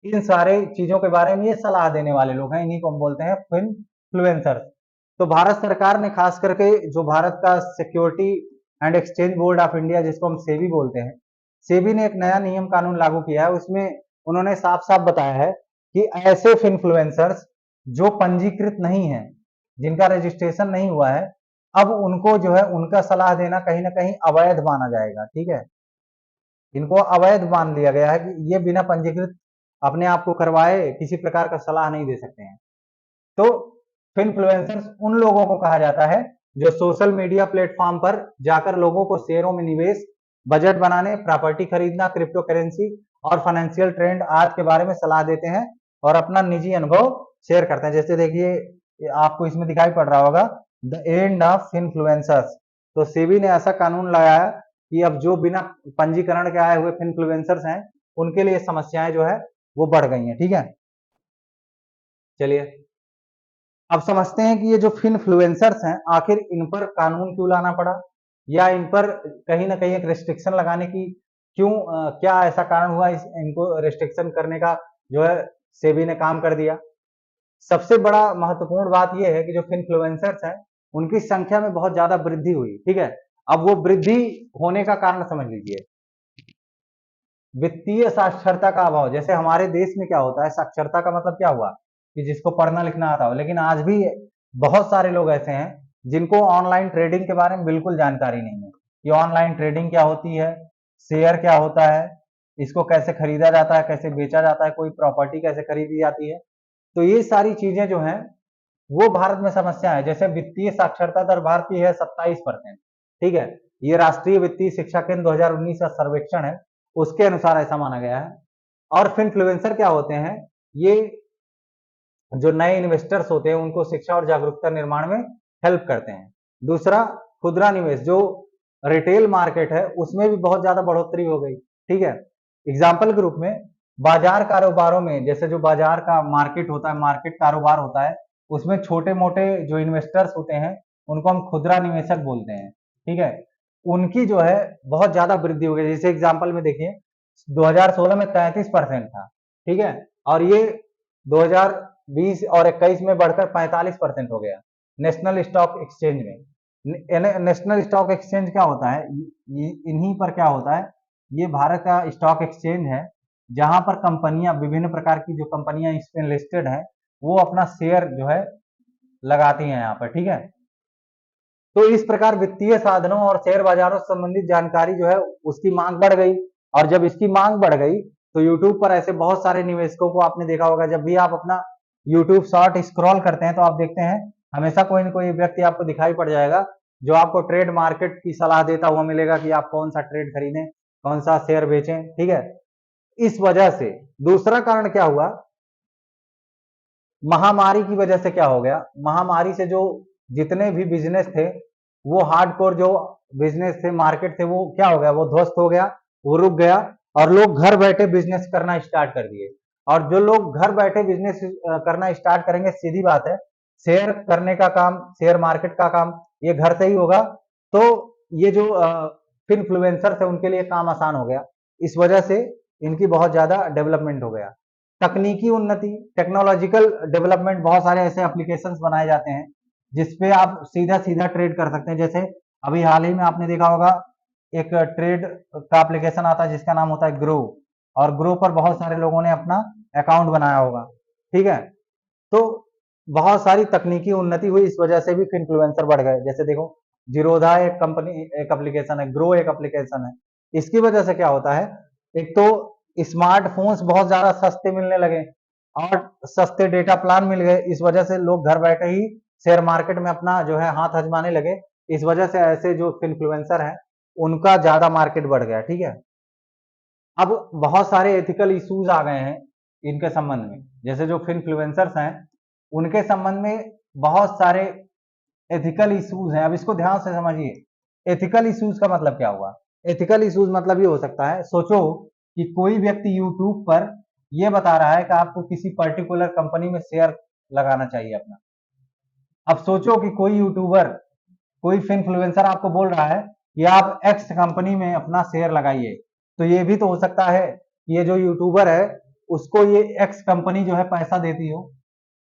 S1: इन सारे चीजों के बारे में ये सलाह देने वाले लोग हैं, इन्हीं को हम बोलते हैं फिनफ्लुएंसर। तो भारत सरकार ने खास करके जो भारत का security and exchange board of India, जिसको हम सेबी बोलते हैं, सेबी ने एक नया नियम कानून लागू किया है। उसमें उन्होंने साफ साफ बताया है कि ऐसे इन्फ्लुएंसर्स जो पंजीकृत नहीं है, जिनका रजिस्ट्रेशन नहीं हुआ है, अब उनको जो है उनका सलाह देना कहीं ना कहीं अवैध माना जाएगा, ठीक है। इनको अवैध मान लिया गया है कि ये बिना पंजीकृत अपने आप को करवाए किसी प्रकार का सलाह नहीं दे सकते हैं। तो इन्फ्लुएंसर्स उन लोगों को कहा जाता है जो सोशल मीडिया प्लेटफॉर्म पर जाकर लोगों को शेयरों में निवेश, बजट बनाने, प्रॉपर्टी खरीदना, क्रिप्टो करेंसी और फाइनेंशियल ट्रेंड आज के बारे में सलाह देते हैं और अपना निजी अनुभव शेयर करते हैं। जैसे देखिए आपको इसमें दिखाई पड़ रहा होगा द एंड ऑफ इन्फ्लुएंसर्स। तो सेबी ने ऐसा कानून लगाया कि अब जो बिना पंजीकरण के आए हुए इन्फ्लुएंसर्स हैं उनके लिए समस्याएं जो है वो बढ़ गई हैं। ठीक है, चलिए अब समझते हैं कि ये जो इन्फ्लुएंसर्स हैं आखिर इन पर कानून क्यों लाना पड़ा, या इन पर कहीं ना कहीं एक रिस्ट्रिक्शन लगाने की क्यों क्या ऐसा कारण हुआ इनको रिस्ट्रिक्शन करने का जो है सेबी ने काम कर दिया। सबसे बड़ा महत्वपूर्ण बात यह है कि जो इन्फ्लुएंसर्स हैं उनकी संख्या में बहुत ज्यादा वृद्धि हुई। ठीक है, अब वो वृद्धि होने का कारण समझ लीजिए, वित्तीय साक्षरता का अभाव। जैसे हमारे देश में क्या होता है, साक्षरता का मतलब क्या हुआ कि जिसको पढ़ना लिखना आता हो, लेकिन आज भी बहुत सारे लोग ऐसे हैं जिनको ऑनलाइन ट्रेडिंग के बारे में बिल्कुल जानकारी नहीं है कि ऑनलाइन ट्रेडिंग क्या होती है, शेयर क्या होता है, इसको कैसे खरीदा जाता है, कैसे बेचा जाता है, कोई प्रॉपर्टी कैसे खरीदी जाती है। तो ये सारी चीजें जो हैं वो भारत में समस्या है। जैसे वित्तीय साक्षरता दर भारत की है 27%। ठीक है, ये राष्ट्रीय वित्तीय शिक्षा केंद्र 2019 का सर्वेक्षण है, उसके अनुसार ऐसा माना गया है। और इन्फ्लुएंसर क्या होते हैं, ये जो नए इन्वेस्टर्स होते हैं उनको शिक्षा और जागरूकता निर्माण में हेल्प करते हैं। दूसरा, खुदरा निवेश, जो रिटेल मार्केट है उसमें भी बहुत ज्यादा बढ़ोतरी हो गई। ठीक है, एग्जाम्पल के रूप में बाजार कारोबारों में, जैसे जो बाजार का मार्केट होता है, मार्केट कारोबार होता है, उसमें छोटे मोटे जो इन्वेस्टर्स होते हैं उनको हम खुदरा निवेशक बोलते हैं। ठीक है, उनकी जो है बहुत ज्यादा वृद्धि हो गई। जैसे एग्जाम्पल में देखिए 2016 में 33% था। ठीक है, और ये 2020 और 21 में बढ़कर 45% हो गया। नेशनल स्टॉक एक्सचेंज में, नेशनल स्टॉक एक्सचेंज क्या होता है, इन्हीं पर क्या होता है, ये भारत का स्टॉक एक्सचेंज है जहां पर कंपनियां, विभिन्न प्रकार की जो कंपनियां इसमें लिस्टेड है वो अपना शेयर जो है लगाती हैं यहाँ पर। ठीक है, तो इस प्रकार वित्तीय साधनों और शेयर बाजारों से संबंधित जानकारी जो है उसकी मांग बढ़ गई। और जब इसकी मांग बढ़ गई तो यूट्यूब पर ऐसे बहुत सारे निवेशकों को आपने देखा होगा, जब भी आप अपना यूट्यूब शॉर्ट स्क्रॉल करते हैं तो आप देखते हैं हमेशा कोई ना कोई व्यक्ति आपको दिखाई पड़ जाएगा जो आपको ट्रेड मार्केट की सलाह देता हुआ मिलेगा कि आप कौन सा ट्रेड खरीदें, कौन सा शेयर बेचें। ठीक है, इस वजह से दूसरा कारण क्या हुआ, महामारी की वजह से क्या हो गया, महामारी से जो जितने भी बिजनेस थे, वो हार्डकोर जो बिजनेस थे, मार्केट थे, वो क्या हो गया, वो ध्वस्त हो गया, वो रुक गया और लोग घर बैठे बिजनेस करना स्टार्ट कर दिए। और जो लोग घर बैठे बिजनेस करना स्टार्ट करेंगे, सीधी बात है, शेयर करने का काम, शेयर मार्केट का काम ये घर से ही होगा। तो ये जो इन्फ्लुएंसर्स है उनके लिए काम आसान हो गया। इस वजह से इनकी बहुत ज्यादा डेवलपमेंट हो गया। तकनीकी उन्नति, टेक्नोलॉजिकल डेवलपमेंट, बहुत सारे ऐसे एप्लीकेशंस बनाए जाते हैं जिसपे आप सीधा सीधा ट्रेड कर सकते हैं। जैसे अभी हाल ही में आपने देखा होगा एक ट्रेड का एप्लीकेशन आता है जिसका नाम होता है ग्रो, और ग्रो पर बहुत सारे लोगों ने अपना अकाउंट बनाया होगा। ठीक है, तो बहुत सारी तकनीकी उन्नति हुई, इस वजह से भी इन्फ्लुएंसर बढ़ गए। जैसे देखो जीरोधा एक कंपनी, एक एप्लीकेशन है, ग्रो एक एप्लीकेशन है। इसकी वजह से क्या होता है, एक तो स्मार्टफोन्स बहुत ज्यादा सस्ते मिलने लगे और सस्ते डेटा प्लान मिल गए, इस वजह से लोग घर बैठे ही शेयर मार्केट में अपना जो है हाथ आजमाने लगे। इस वजह से ऐसे जो इन्फ्लुएंसर हैं उनका ज्यादा मार्केट बढ़ गया। ठीक है, अब बहुत सारे एथिकल इश्यूज आ गए हैं इनके संबंध में। जैसे जो इन्फ्लुएंसर्स हैं उनके संबंध में बहुत सारे एथिकल इश्यूज हैं। अब इसको ध्यान से समझिए, एथिकल इश्यूज का मतलब क्या हुआ। एथिकल इश्यूज मतलब ये हो सकता है, सोचो कि कोई व्यक्ति यूट्यूब पर ये बता रहा है कि आपको किसी पर्टिकुलर कंपनी में शेयर लगाना चाहिए अपना। अब सोचो कि कोई यूट्यूबर, कोई इन्फ्लुएंसर आपको बोल रहा है कि आप एक्स कंपनी में अपना शेयर लगाइए, तो ये भी तो हो सकता है कि ये जो यूट्यूबर है उसको ये एक्स कंपनी जो है पैसा देती हो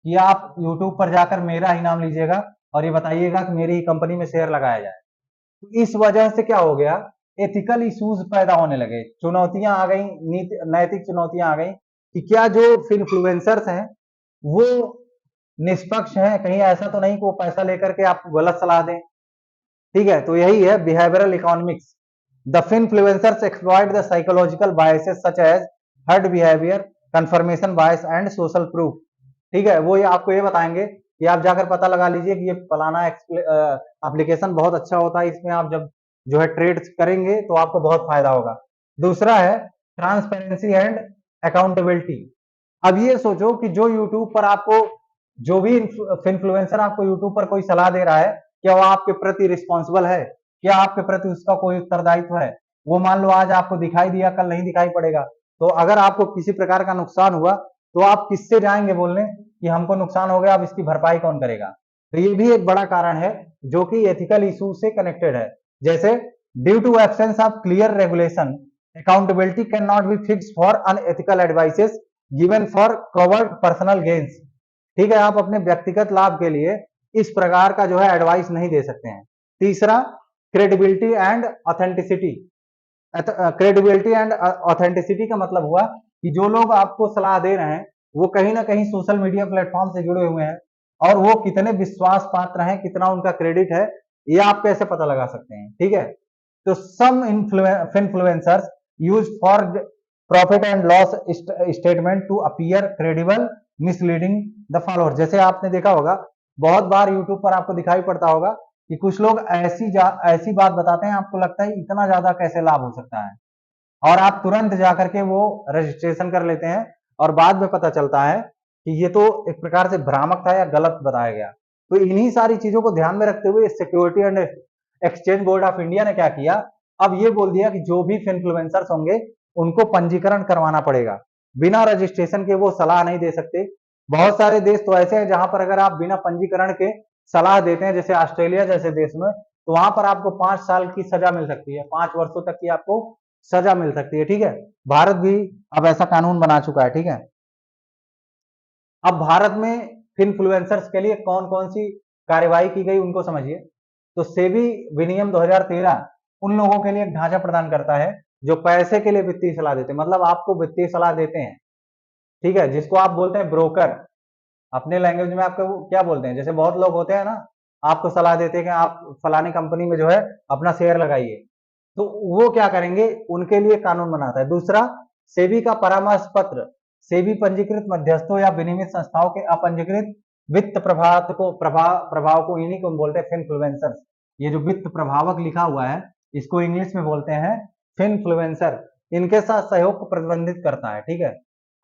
S1: कि आप यूट्यूब पर जाकर मेरा ही नाम लीजिएगा और ये बताइएगा कि मेरी ही कंपनी में शेयर लगाया जाए। तो इस वजह से क्या हो गया, एथिकल इश्यूज पैदा होने लगे, चुनौतियां आ गई, नैतिक चुनौतियां आ गई कि क्या जो इन्फ्लुएंसर्स हैं वो निष्पक्ष हैं, कहीं ऐसा तो नहीं कि वो पैसा लेकर के आपको गलत सलाह दें। ठीक है, तो यही है behavioural economics. The influencers exploit the psychological biases such as herd behaviour, confirmation bias and social proof. ठीक है, वो ये आपको ये बताएंगे कि आप जाकर पता लगा लीजिए कि ये फलाना एप्लीकेशन बहुत अच्छा होता है, इसमें आप जब जो है ट्रेड करेंगे तो आपको बहुत फायदा होगा। दूसरा है ट्रांसपेरेंसी एंड अकाउंटेबिलिटी। अब ये सोचो कि जो यूट्यूब पर आपको, जो भी इन्फ्लुएंसर आपको यूट्यूब पर कोई सलाह दे रहा है, क्या वो आपके प्रति रिस्पॉन्सिबल है क्या आपके प्रति उसका कोई उत्तरदायित्व है? वो मान लो आज आपको दिखाई दिया, कल नहीं दिखाई पड़ेगा। तो अगर आपको किसी प्रकार का नुकसान हुआ तो आप किससे जाएंगे बोलने कि हमको नुकसान हो गया, अब इसकी भरपाई कौन करेगा? तो ये भी एक बड़ा कारण है जो कि एथिकल इशू से कनेक्टेड है। जैसे due to absence of clear regulation, accountability cannot be fixed for unethical advices given for covered personal gains. ठीक है, आप अपने व्यक्तिगत लाभ के लिए इस प्रकार का जो है एडवाइस नहीं दे सकते हैं। तीसरा, credibility and authenticity. Credibility and authenticity का मतलब हुआ कि जो लोग आपको सलाह दे रहे हैं वो कहीं ना कहीं सोशल मीडिया प्लेटफॉर्म से जुड़े हुए हैं, और वो कितने विश्वास पात्र हैं, कितना उनका क्रेडिट है, ये आप कैसे पता लगा सकते हैं? ठीक है, तो some influencers use for profit and loss statement to appear credible misleading the follower. जैसे आपने देखा होगा, बहुत बार यूट्यूब पर आपको दिखाई पड़ता होगा कि कुछ लोग ऐसी बात बताते हैं, आपको लगता है इतना ज्यादा कैसे लाभ हो सकता है, और आप तुरंत जाकर के वो रजिस्ट्रेशन कर लेते हैं, और बाद में पता चलता है कि ये तो एक प्रकार से भ्रामक था या गलत बताया गया। तो इन्हीं सारी चीजों को ध्यान में रखते हुए security and exchange board of India ने क्या किया, अब ये बोल दिया कि जो भी इन्फ्लुएंसर्स होंगे उनको पंजीकरण करवाना पड़ेगा। बिना रजिस्ट्रेशन के वो सलाह नहीं दे सकते। बहुत सारे देश तो ऐसे हैं जहां पर अगर आप बिना पंजीकरण के सलाह देते हैं, जैसे ऑस्ट्रेलिया जैसे देश में, तो वहां पर आपको 5 साल की सजा मिल सकती है, 5 वर्षों तक की आपको सजा मिल सकती है। ठीक है, भारत भी अब ऐसा कानून बना चुका है। ठीक है, अब भारत में इन्फ्लुएंसर्स के लिए कौन कौन सी कार्यवाही की गई उनको समझिए। तो सेबी विनियम 2013 उन लोगों के लिए एक ढांचा प्रदान करता है जो पैसे के लिए वित्तीय सलाह देते हैं, मतलब आपको वित्तीय सलाह देते हैं। ठीक है, जिसको आप बोलते हैं ब्रोकर, अपने लैंग्वेज में आपको क्या बोलते हैं? जैसे बहुत लोग होते हैं ना, आपको सलाह देते हैं कि आप फलानी कंपनी में जो है अपना शेयर लगाइए, तो वो क्या करेंगे, उनके लिए कानून बनाता है। दूसरा, सेबी का परामर्श पत्र, सेबी पंजीकृत मध्यस्थों या विनियमित संस्थाओं के अपंजीकृत वित्त प्रभाव को इन्हीं को बोलते हैं फिनफ्लुएंसर्स। ये जो वित्त प्रभावक लिखा हुआ है, इसको इंग्लिश में बोलते हैं फिनफ्लुएंसर। इनके साथ सहयोग को प्रतिबंधित करता है। ठीक है,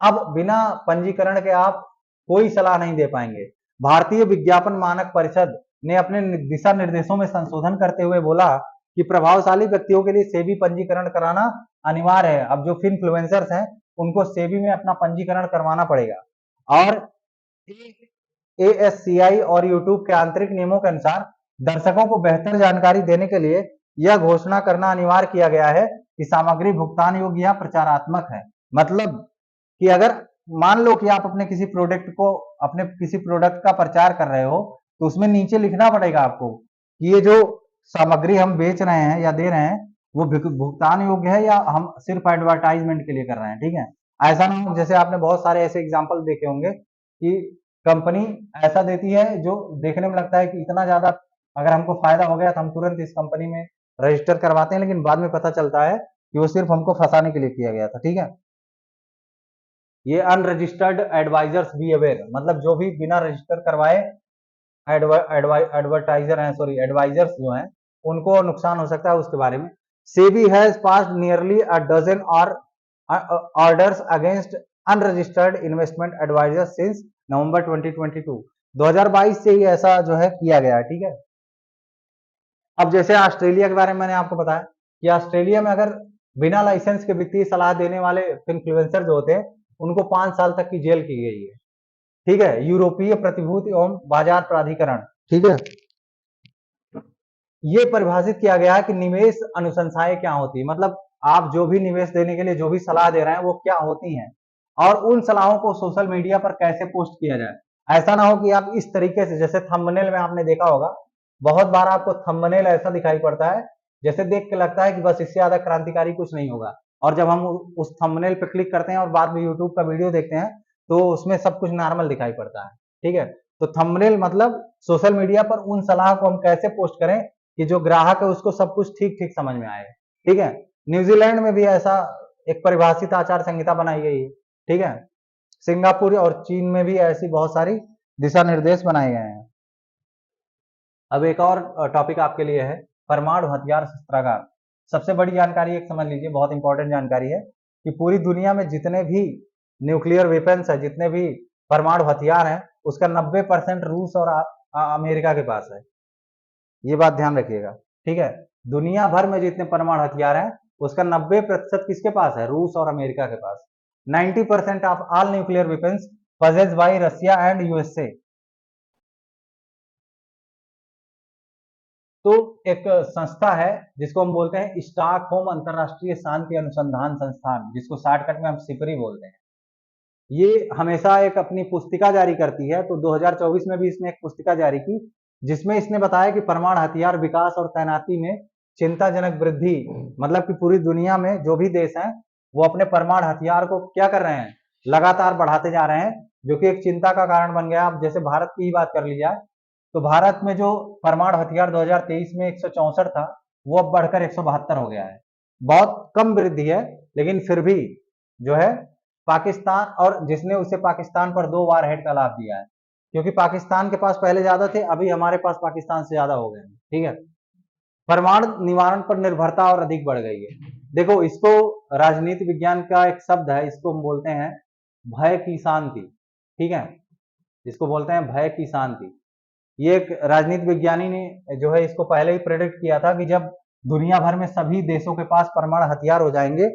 S1: अब बिना पंजीकरण के आप कोई सलाह नहीं दे पाएंगे। भारतीय विज्ञापन मानक परिषद ने अपने दिशा निर्देशों में संशोधन करते हुए बोला कि प्रभावशाली व्यक्तियों के लिए सेबी पंजीकरण कराना अनिवार्य है। अब जो इन्फ्लुएंसर्स हैं उनको सेबी में अपना पंजीकरण करवाना पड़ेगा, और एएससीआई और यूट्यूब के आंतरिक नियमों के अनुसार दर्शकों को बेहतर जानकारी देने के लिए यह घोषणा करना अनिवार्य किया गया है कि सामग्री भुगतान योग्य या प्रचारात्मक है। मतलब कि अगर मान लो कि आप अपने किसी प्रोडक्ट का प्रचार कर रहे हो, तो उसमें नीचे लिखना पड़ेगा आपको कि ये जो सामग्री हम बेच रहे हैं या दे रहे हैं वो भुगतान योग्य है या हम सिर्फ एडवर्टाइजमेंट के लिए कर रहे हैं। ठीक है, ऐसा ना हो, जैसे आपने बहुत सारे ऐसे एग्जाम्पल देखे होंगे कि कंपनी ऐसा देती है जो देखने में लगता है कि इतना ज्यादा अगर हमको फायदा हो गया तो हम तुरंत इस कंपनी में रजिस्टर करवाते हैं, लेकिन बाद में पता चलता है कि वो सिर्फ हमको फंसाने के लिए किया गया था। ठीक है, ये अनरजिस्टर्ड एडवाइजर्स बी अवेयर, मतलब जो भी बिना रजिस्टर करवाए एडवर्टाइजर हैं, सॉरी एडवाइजर्स जो हैं, उनको नुकसान हो सकता है उसके बारे में। SEBI has passed nearly a dozen or orders against unregistered investment advisers since November 2022। 2022 से ही ऐसा जो है किया गया है। ठीक है, अब जैसे ऑस्ट्रेलिया के बारे में मैंने आपको बताया कि ऑस्ट्रेलिया में अगर बिना लाइसेंस के वित्तीय सलाह देने वाले इन्फ्लुएंसर जो होते हैं उनको 5 साल तक की जेल की गई है। ठीक है, यूरोपीय प्रतिभूति एवं बाजार प्राधिकरण, ठीक है, ये परिभाषित किया गया है कि निवेश अनुशंसाएं क्या होती है, मतलब आप जो भी निवेश देने के लिए जो भी सलाह दे रहे हैं वो क्या होती हैं, और उन सलाहों को सोशल मीडिया पर कैसे पोस्ट किया जाए। ऐसा ना हो कि आप इस तरीके से, जैसे थंबनेल में आपने देखा होगा, बहुत बार आपको थंबनेल ऐसा दिखाई पड़ता है जैसे देख के लगता है कि बस इससे ज्यादा क्रांतिकारी कुछ नहीं होगा, और जब हम उस थंबनेल पे क्लिक करते हैं और बाद में यूट्यूब का वीडियो देखते हैं तो उसमें सब कुछ नॉर्मल दिखाई पड़ता है। ठीक है, तो थंबनेल मतलब सोशल मीडिया पर उन सलाह को हम कैसे पोस्ट करें कि जो ग्राहक है उसको सब कुछ ठीक ठीक समझ में आए। ठीक है, न्यूजीलैंड में भी ऐसा एक परिभाषित आचार संहिता बनाई गई है। ठीक है, सिंगापुर और चीन में भी ऐसी बहुत सारी दिशा निर्देश बनाए गए हैं। अब एक और टॉपिक आपके लिए है, परमाणु हथियार शस्त्रागार। सबसे बड़ी जानकारी एक समझ लीजिए, बहुत इंपॉर्टेंट जानकारी है कि पूरी दुनिया में जितने भी न्यूक्लियर वेपन्स है, जितने भी परमाणु हथियार हैं, उसका 90% रूस और अमेरिका के पास है। ये बात ध्यान रखिएगा। ठीक है, दुनिया भर में जितने परमाणु हथियार हैं उसका 90% किसके पास है? रूस और अमेरिका के पास। 90% of all nuclear weapons possessed by Russia and USA. तो एक संस्था है जिसको हम बोलते हैं स्टॉकहोम अंतरराष्ट्रीय शांति अनुसंधान संस्थान, जिसको शॉर्टकट में हम सिपरी बोलते हैं। ये हमेशा एक अपनी पुस्तिका जारी करती है, तो 2024 में भी इसने एक पुस्तिका जारी की जिसमें इसने बताया कि परमाणु हथियार विकास और तैनाती में चिंताजनक वृद्धि, मतलब कि पूरी दुनिया में जो भी देश हैं वो अपने परमाणु हथियार को क्या कर रहे हैं? लगातार बढ़ाते जा रहे हैं, जो कि एक चिंता का कारण बन गया। अब जैसे भारत की ही बात कर ली जाए तो भारत में जो परमाणु हथियार 2023 में 164 था वो अब बढ़कर 172 हो गया है। बहुत कम वृद्धि है, लेकिन फिर भी जो है पाकिस्तान, और जिसने उसे पाकिस्तान पर 2 वार हेड का लाभ दिया है, क्योंकि पाकिस्तान के पास पहले ज्यादा थे, अभी हमारे पास पाकिस्तान से ज्यादा हो गए हैं। ठीक है, परमाणु निवारण पर निर्भरता और अधिक बढ़ गई है। देखो, इसको राजनीति विज्ञान का एक शब्द है, इसको हम बोलते हैं भय की शांति। ठीक है, इसको बोलते हैं भय की शांति। ये एक राजनीति विज्ञानी ने जो है इसको पहले ही प्रेडिक्ट किया था कि जब दुनिया भर में सभी देशों के पास परमाणु हथियार हो जाएंगे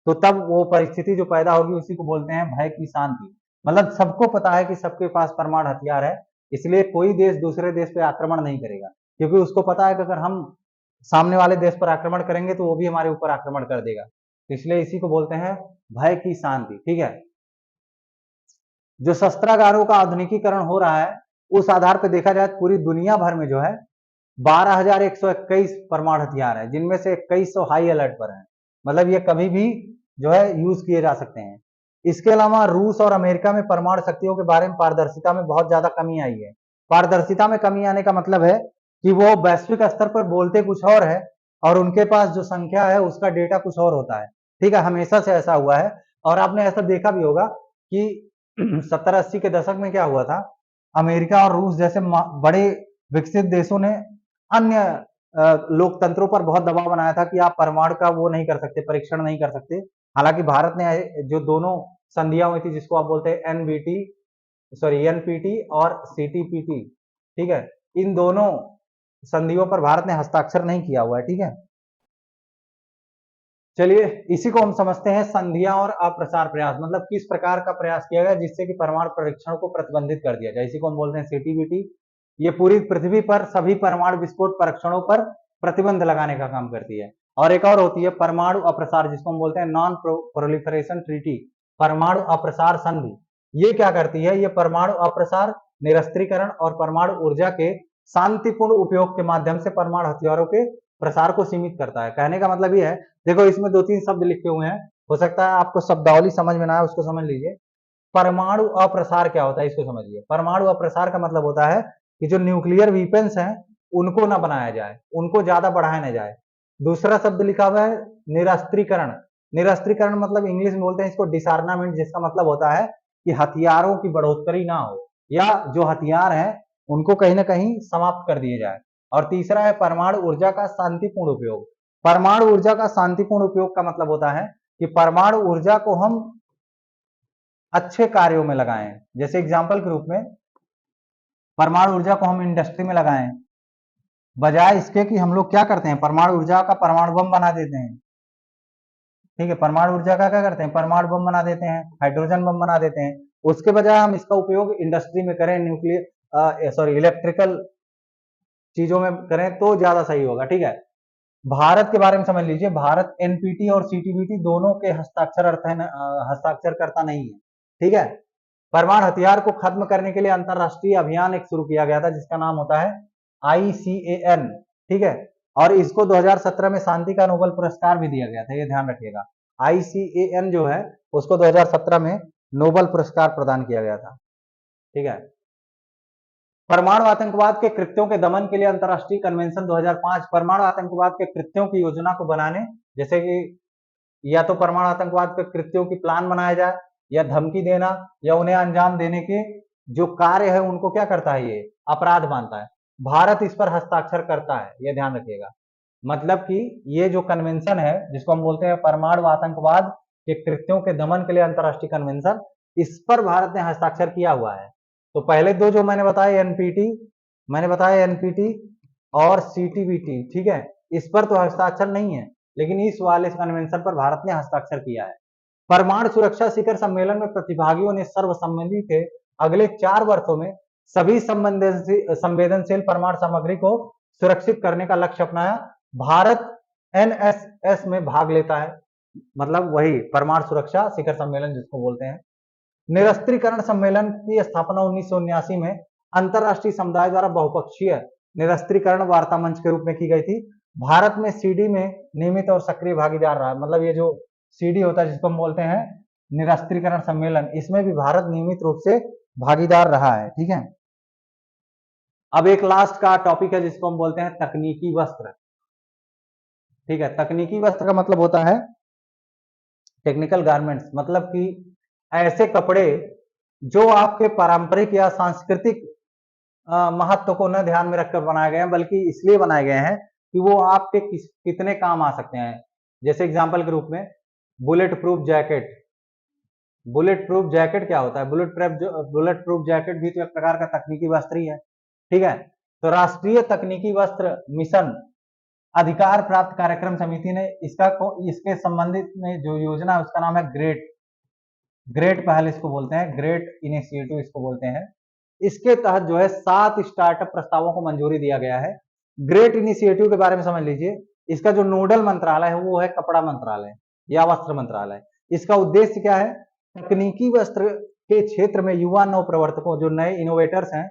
S1: तो तब वो परिस्थिति जो पैदा होगी उसी को बोलते हैं भय की शांति। मतलब सबको पता है कि सबके पास परमाणु हथियार है, इसलिए कोई देश दूसरे देश पे आक्रमण नहीं करेगा, क्योंकि उसको पता है कि अगर हम सामने वाले देश पर आक्रमण करेंगे तो वो भी हमारे ऊपर आक्रमण कर देगा। इसलिए इसी को बोलते हैं भय की शांति। ठीक है, जो शस्त्रागारों का आधुनिकीकरण हो रहा है उस आधार पर देखा जाए तो पूरी दुनिया भर में जो है 12,121 परमाणु हथियार है, जिनमें से 2100 हाई अलर्ट पर है, मतलब ये कभी भी जो है यूज किए जा सकते हैं। इसके अलावा रूस और अमेरिका में परमाणु शक्तियों के बारे में पारदर्शिता में बहुत ज्यादा कमी आई है। पारदर्शिता में कमी आने का मतलब है कि वो वैश्विक स्तर पर बोलते कुछ और है और उनके पास जो संख्या है उसका डेटा कुछ और होता है। ठीक है, हमेशा से ऐसा हुआ है, और आपने ऐसा देखा भी होगा कि 70-80 के दशक में क्या हुआ था, अमेरिका और रूस जैसे बड़े विकसित देशों ने अन्य लोकतंत्रों पर बहुत दबाव बनाया था कि आप परमाणु का वो नहीं कर सकते, परीक्षण नहीं कर सकते। हालांकि भारत ने जो दोनों संधियां हुई थी जिसको आप बोलते हैं एनपीटी और सीटीपीटी, ठीक है, इन दोनों संधियों पर भारत ने हस्ताक्षर नहीं किया हुआ है। ठीक है, चलिए इसी को हम समझते हैं संधियां और अप्रसार प्रयास, मतलब किस प्रकार का प्रयास किया गया जिससे कि परमाणु परीक्षण को प्रतिबंधित कर दिया जाए, इसी को हम बोलते हैं सीटीबीटी। ये पूरी पृथ्वी पर सभी परमाणु विस्फोट परीक्षणों पर प्रतिबंध लगाने का काम करती है। और एक और होती है परमाणु अप्रसार, जिसको हम बोलते हैं नॉन प्रोलिफरेशन ट्रीटी, परमाणु अप्रसार संधि। ये क्या करती है? ये परमाणु अप्रसार, निरस्त्रीकरण और परमाणु ऊर्जा के शांतिपूर्ण उपयोग के माध्यम से परमाणु हथियारों के प्रसार को सीमित करता है। कहने का मतलब ये है, देखो इसमें 2-3 शब्द लिखे हुए हैं, हो सकता है आपको शब्दावली समझ में ना आए, उसको समझ लीजिए। परमाणु अप्रसार क्या होता है इसको समझिए। परमाणु अप्रसार का मतलब होता है कि जो न्यूक्लियर वीपन्स हैं उनको ना बनाया जाए, उनको ज्यादा बढ़ाया ना जाए। दूसरा शब्द लिखा हुआ है निरस्त्रीकरण। निरस्त्रीकरण मतलब इंग्लिश में बोलते हैं इसको डिसआर्मामेंट, जिसका मतलब होता है कि हथियारों की बढ़ोतरी ना हो या जो हथियार हैं उनको कहीं ना कहीं समाप्त कर दिए जाए। और तीसरा है परमाणु ऊर्जा का शांतिपूर्ण उपयोग। परमाणु ऊर्जा का शांतिपूर्ण उपयोग का मतलब होता है कि परमाणु ऊर्जा को हम अच्छे कार्यों में लगाएं। जैसे एग्जाम्पल के रूप में परमाणु ऊर्जा को हम इंडस्ट्री में लगाएं, बजाय इसके कि हम लोग क्या करते हैं, परमाणु ऊर्जा का परमाणु बम बना देते हैं। ठीक है, परमाणु ऊर्जा का क्या करते हैं, परमाणु बम बना देते हैं, हाइड्रोजन बम बना देते हैं। उसके बजाय हम इसका उपयोग इंडस्ट्री में करें, इलेक्ट्रिकल चीजों में करें तो ज्यादा सही होगा। ठीक है, भारत के बारे में समझ लीजिए। भारत एनपीटी और सीटीबीटी दोनों के हस्ताक्षरकर्ता नहीं है। ठीक है, परमाणु हथियार को खत्म करने के लिए अंतरराष्ट्रीय अभियान एक शुरू किया गया था जिसका नाम होता है ICAN। ठीक है, और इसको 2017 में शांति का नोबेल पुरस्कार भी दिया गया था, ये ध्यान रखिएगा। ICAN जो है उसको 2017 में नोबेल पुरस्कार प्रदान किया गया था। ठीक है, परमाणु आतंकवाद के कृत्यों के दमन के लिए अंतरराष्ट्रीय कन्वेंशन 2005, परमाणु आतंकवाद के कृत्यों की योजना को बनाने, जैसे कि या तो परमाणु आतंकवाद के कृत्यों की प्लान बनाया जाए या धमकी देना या उन्हें अंजाम देने के जो कार्य है उनको क्या करता है, ये अपराध मानता है। भारत इस पर हस्ताक्षर करता है, ये ध्यान रखिएगा। मतलब कि ये जो कन्वेंशन है जिसको हम बोलते हैं परमाणु आतंकवाद के कृत्यों के दमन के लिए अंतरराष्ट्रीय कन्वेंशन, इस पर भारत ने हस्ताक्षर किया हुआ है। तो पहले दो जो मैंने बताया एनपीटी और सीटीबीटी, ठीक है, इस पर तो हस्ताक्षर नहीं है, लेकिन इस वाले कन्वेंशन पर भारत ने हस्ताक्षर किया है। परमाणु सुरक्षा शिखर सम्मेलन में प्रतिभागियों ने सर्वसम्मति से अगले 4 वर्षों में सभी संवेदनशील परमाणु सामग्री को सुरक्षित करने का लक्ष्य अपनाया। भारत एनएसएस में भाग लेता है, मतलब वही परमाणु सुरक्षा शिखर सम्मेलन जिसको बोलते हैं। निरस्त्रीकरण सम्मेलन की स्थापना 1979 में अंतरराष्ट्रीय समुदाय द्वारा बहुपक्षीय निरस्त्रीकरण वार्ता मंच के रूप में की गई थी। भारत में सीडी में नियमित और सक्रिय भागीदार रहा, मतलब ये जो सीडी होता है जिसको हम बोलते हैं निरस्त्रीकरण सम्मेलन, इसमें भी भारत नियमित रूप से भागीदार रहा है। ठीक है, अब एक लास्ट का टॉपिक है जिसको हम बोलते हैं तकनीकी वस्त्र। ठीक है, तकनीकी वस्त्र का मतलब होता है टेक्निकल गारमेंट्स, मतलब कि ऐसे कपड़े जो आपके पारंपरिक या सांस्कृतिक महत्व को न ध्यान में रखकर बनाए गए हैं, बल्कि इसलिए बनाए गए हैं कि वो आपके कितने काम आ सकते हैं। जैसे एग्जांपल के रूप में bullet proof jacket. Bullet proof jacket क्या होता है? बुलेट प्रूफ जैकेट भी तो एक प्रकार का तकनीकी वस्त्र ही है। ठीक है, तो राष्ट्रीय तकनीकी वस्त्र मिशन अधिकार प्राप्त कार्यक्रम समिति ने इसके संबंधित में जो योजना है उसका नाम है ग्रेट पहल इसको बोलते हैं, ग्रेट इनिशिएटिव इसको बोलते हैं। इसके तहत जो है 7 स्टार्टअप प्रस्तावों को मंजूरी दिया गया है। ग्रेट इनिशिएटिव के बारे में समझ लीजिए, इसका जो नोडल मंत्रालय है वो है कपड़ा मंत्रालय या वस्त्र मंत्रालय। इसका उद्देश्य क्या है? तकनीकी वस्त्र के क्षेत्र में युवा नवप्रवर्तकों, जो नए इनोवेटर्स हैं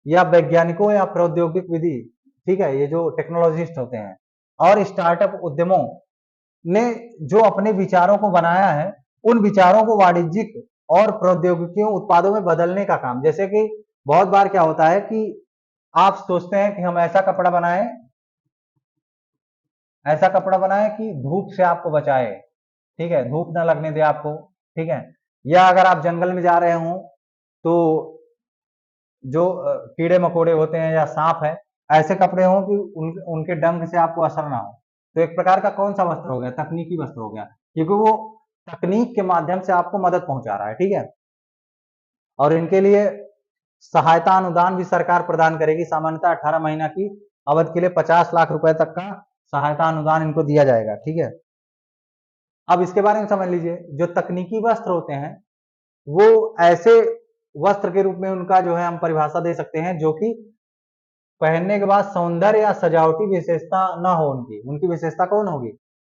S1: या वैज्ञानिकों या प्रौद्योगिक विधि, ठीक है, ये जो टेक्नोलॉजिस्ट होते हैं और स्टार्टअप उद्यमों ने जो अपने विचारों को बनाया है, उन विचारों को वाणिज्यिक और प्रौद्योगिकियों उत्पादों में बदलने का काम। जैसे कि बहुत बार क्या होता है कि आप सोचते हैं कि हम ऐसा कपड़ा बनाएं कि धूप से आपको बचाए, ठीक है, धूप ना लगने दे आपको, ठीक है, या अगर आप जंगल में जा रहे हो तो जो कीड़े मकोड़े होते हैं या सांप है, ऐसे कपड़े हों कि उनके डंक से आपको असर ना हो। तो एक प्रकार का कौन सा वस्त्र हो गया? तकनीकी वस्त्र हो गया, क्योंकि वो तकनीक के माध्यम से आपको मदद पहुंचा रहा है। ठीक है, और इनके लिए सहायता अनुदान भी सरकार प्रदान करेगी। सामान्यतः 18 महीना की अवधि के लिए 50 लाख रुपए तक का सहायता अनुदान इनको दिया जाएगा। ठीक है, अब इसके बारे में समझ लीजिए, जो तकनीकी वस्त्र होते हैं वो ऐसे वस्त्र के रूप में उनका जो है हम परिभाषा दे सकते हैं जो कि पहनने के बाद सौंदर्य या सजावटी विशेषता ना हो। उनकी विशेषता कौन होगी?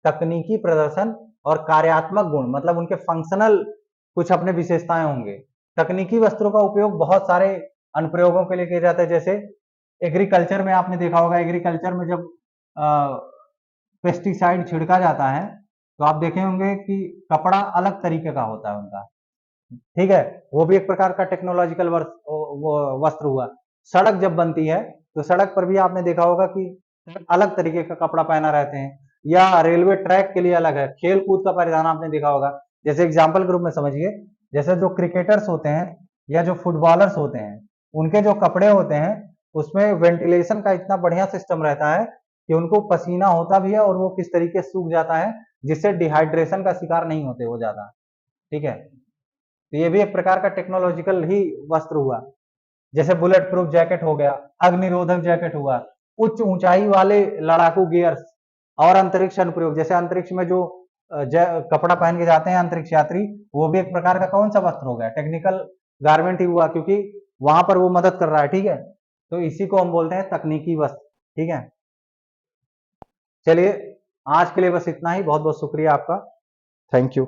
S1: तकनीकी प्रदर्शन और कार्यात्मक गुण, मतलब उनके फंक्शनल कुछ अपने विशेषताएं होंगे। तकनीकी वस्त्रों का उपयोग बहुत सारे अनुप्रयोगों के लिए किया जाता है। जैसे एग्रीकल्चर में आपने देखा होगा, एग्रीकल्चर में जब पेस्टिसाइड छिड़का जाता है तो आप देखे होंगे कि कपड़ा अलग तरीके का होता है उनका। ठीक है, वो भी एक प्रकार का टेक्नोलॉजिकल वस्त्र हुआ। सड़क जब बनती है तो सड़क पर भी आपने देखा होगा कि अलग तरीके का कपड़ा पहना रहते हैं, या रेलवे ट्रैक के लिए अलग है। खेल कूद का परिधान आपने देखा होगा, जैसे एग्जाम्पल के रूप में समझिए, जैसे जो क्रिकेटर्स होते हैं या जो फुटबॉलर्स होते हैं, उनके जो कपड़े होते हैं उसमें वेंटिलेशन का इतना बढ़िया सिस्टम रहता है कि उनको पसीना होता भी है और वो किस तरीके से सूख जाता है, जिससे डिहाइड्रेशन का शिकार नहीं होते वो ज्यादा। ठीक है, तो ये भी एक प्रकार का टेक्नोलॉजिकल ही वस्त्र हुआ। जैसे बुलेट प्रूफ जैकेट हो गया, अग्निरोधक जैकेट हुआ, उच्च ऊंचाई वाले लड़ाकू गियर्स और अंतरिक्ष अनुप्रयोग। जैसे अंतरिक्ष में जो कपड़ा पहन के जाते हैं अंतरिक्ष यात्री, वो भी एक प्रकार का कौन सा वस्त्र हो गया? टेक्निकल गारमेंट ही हुआ, क्योंकि वहां पर वो मदद कर रहा है। ठीक है, तो इसी को हम बोलते हैं तकनीकी वस्त्र। ठीक है, चलिए आज के लिए बस इतना ही। बहुत बहुत शुक्रिया आपका, थैंक यू।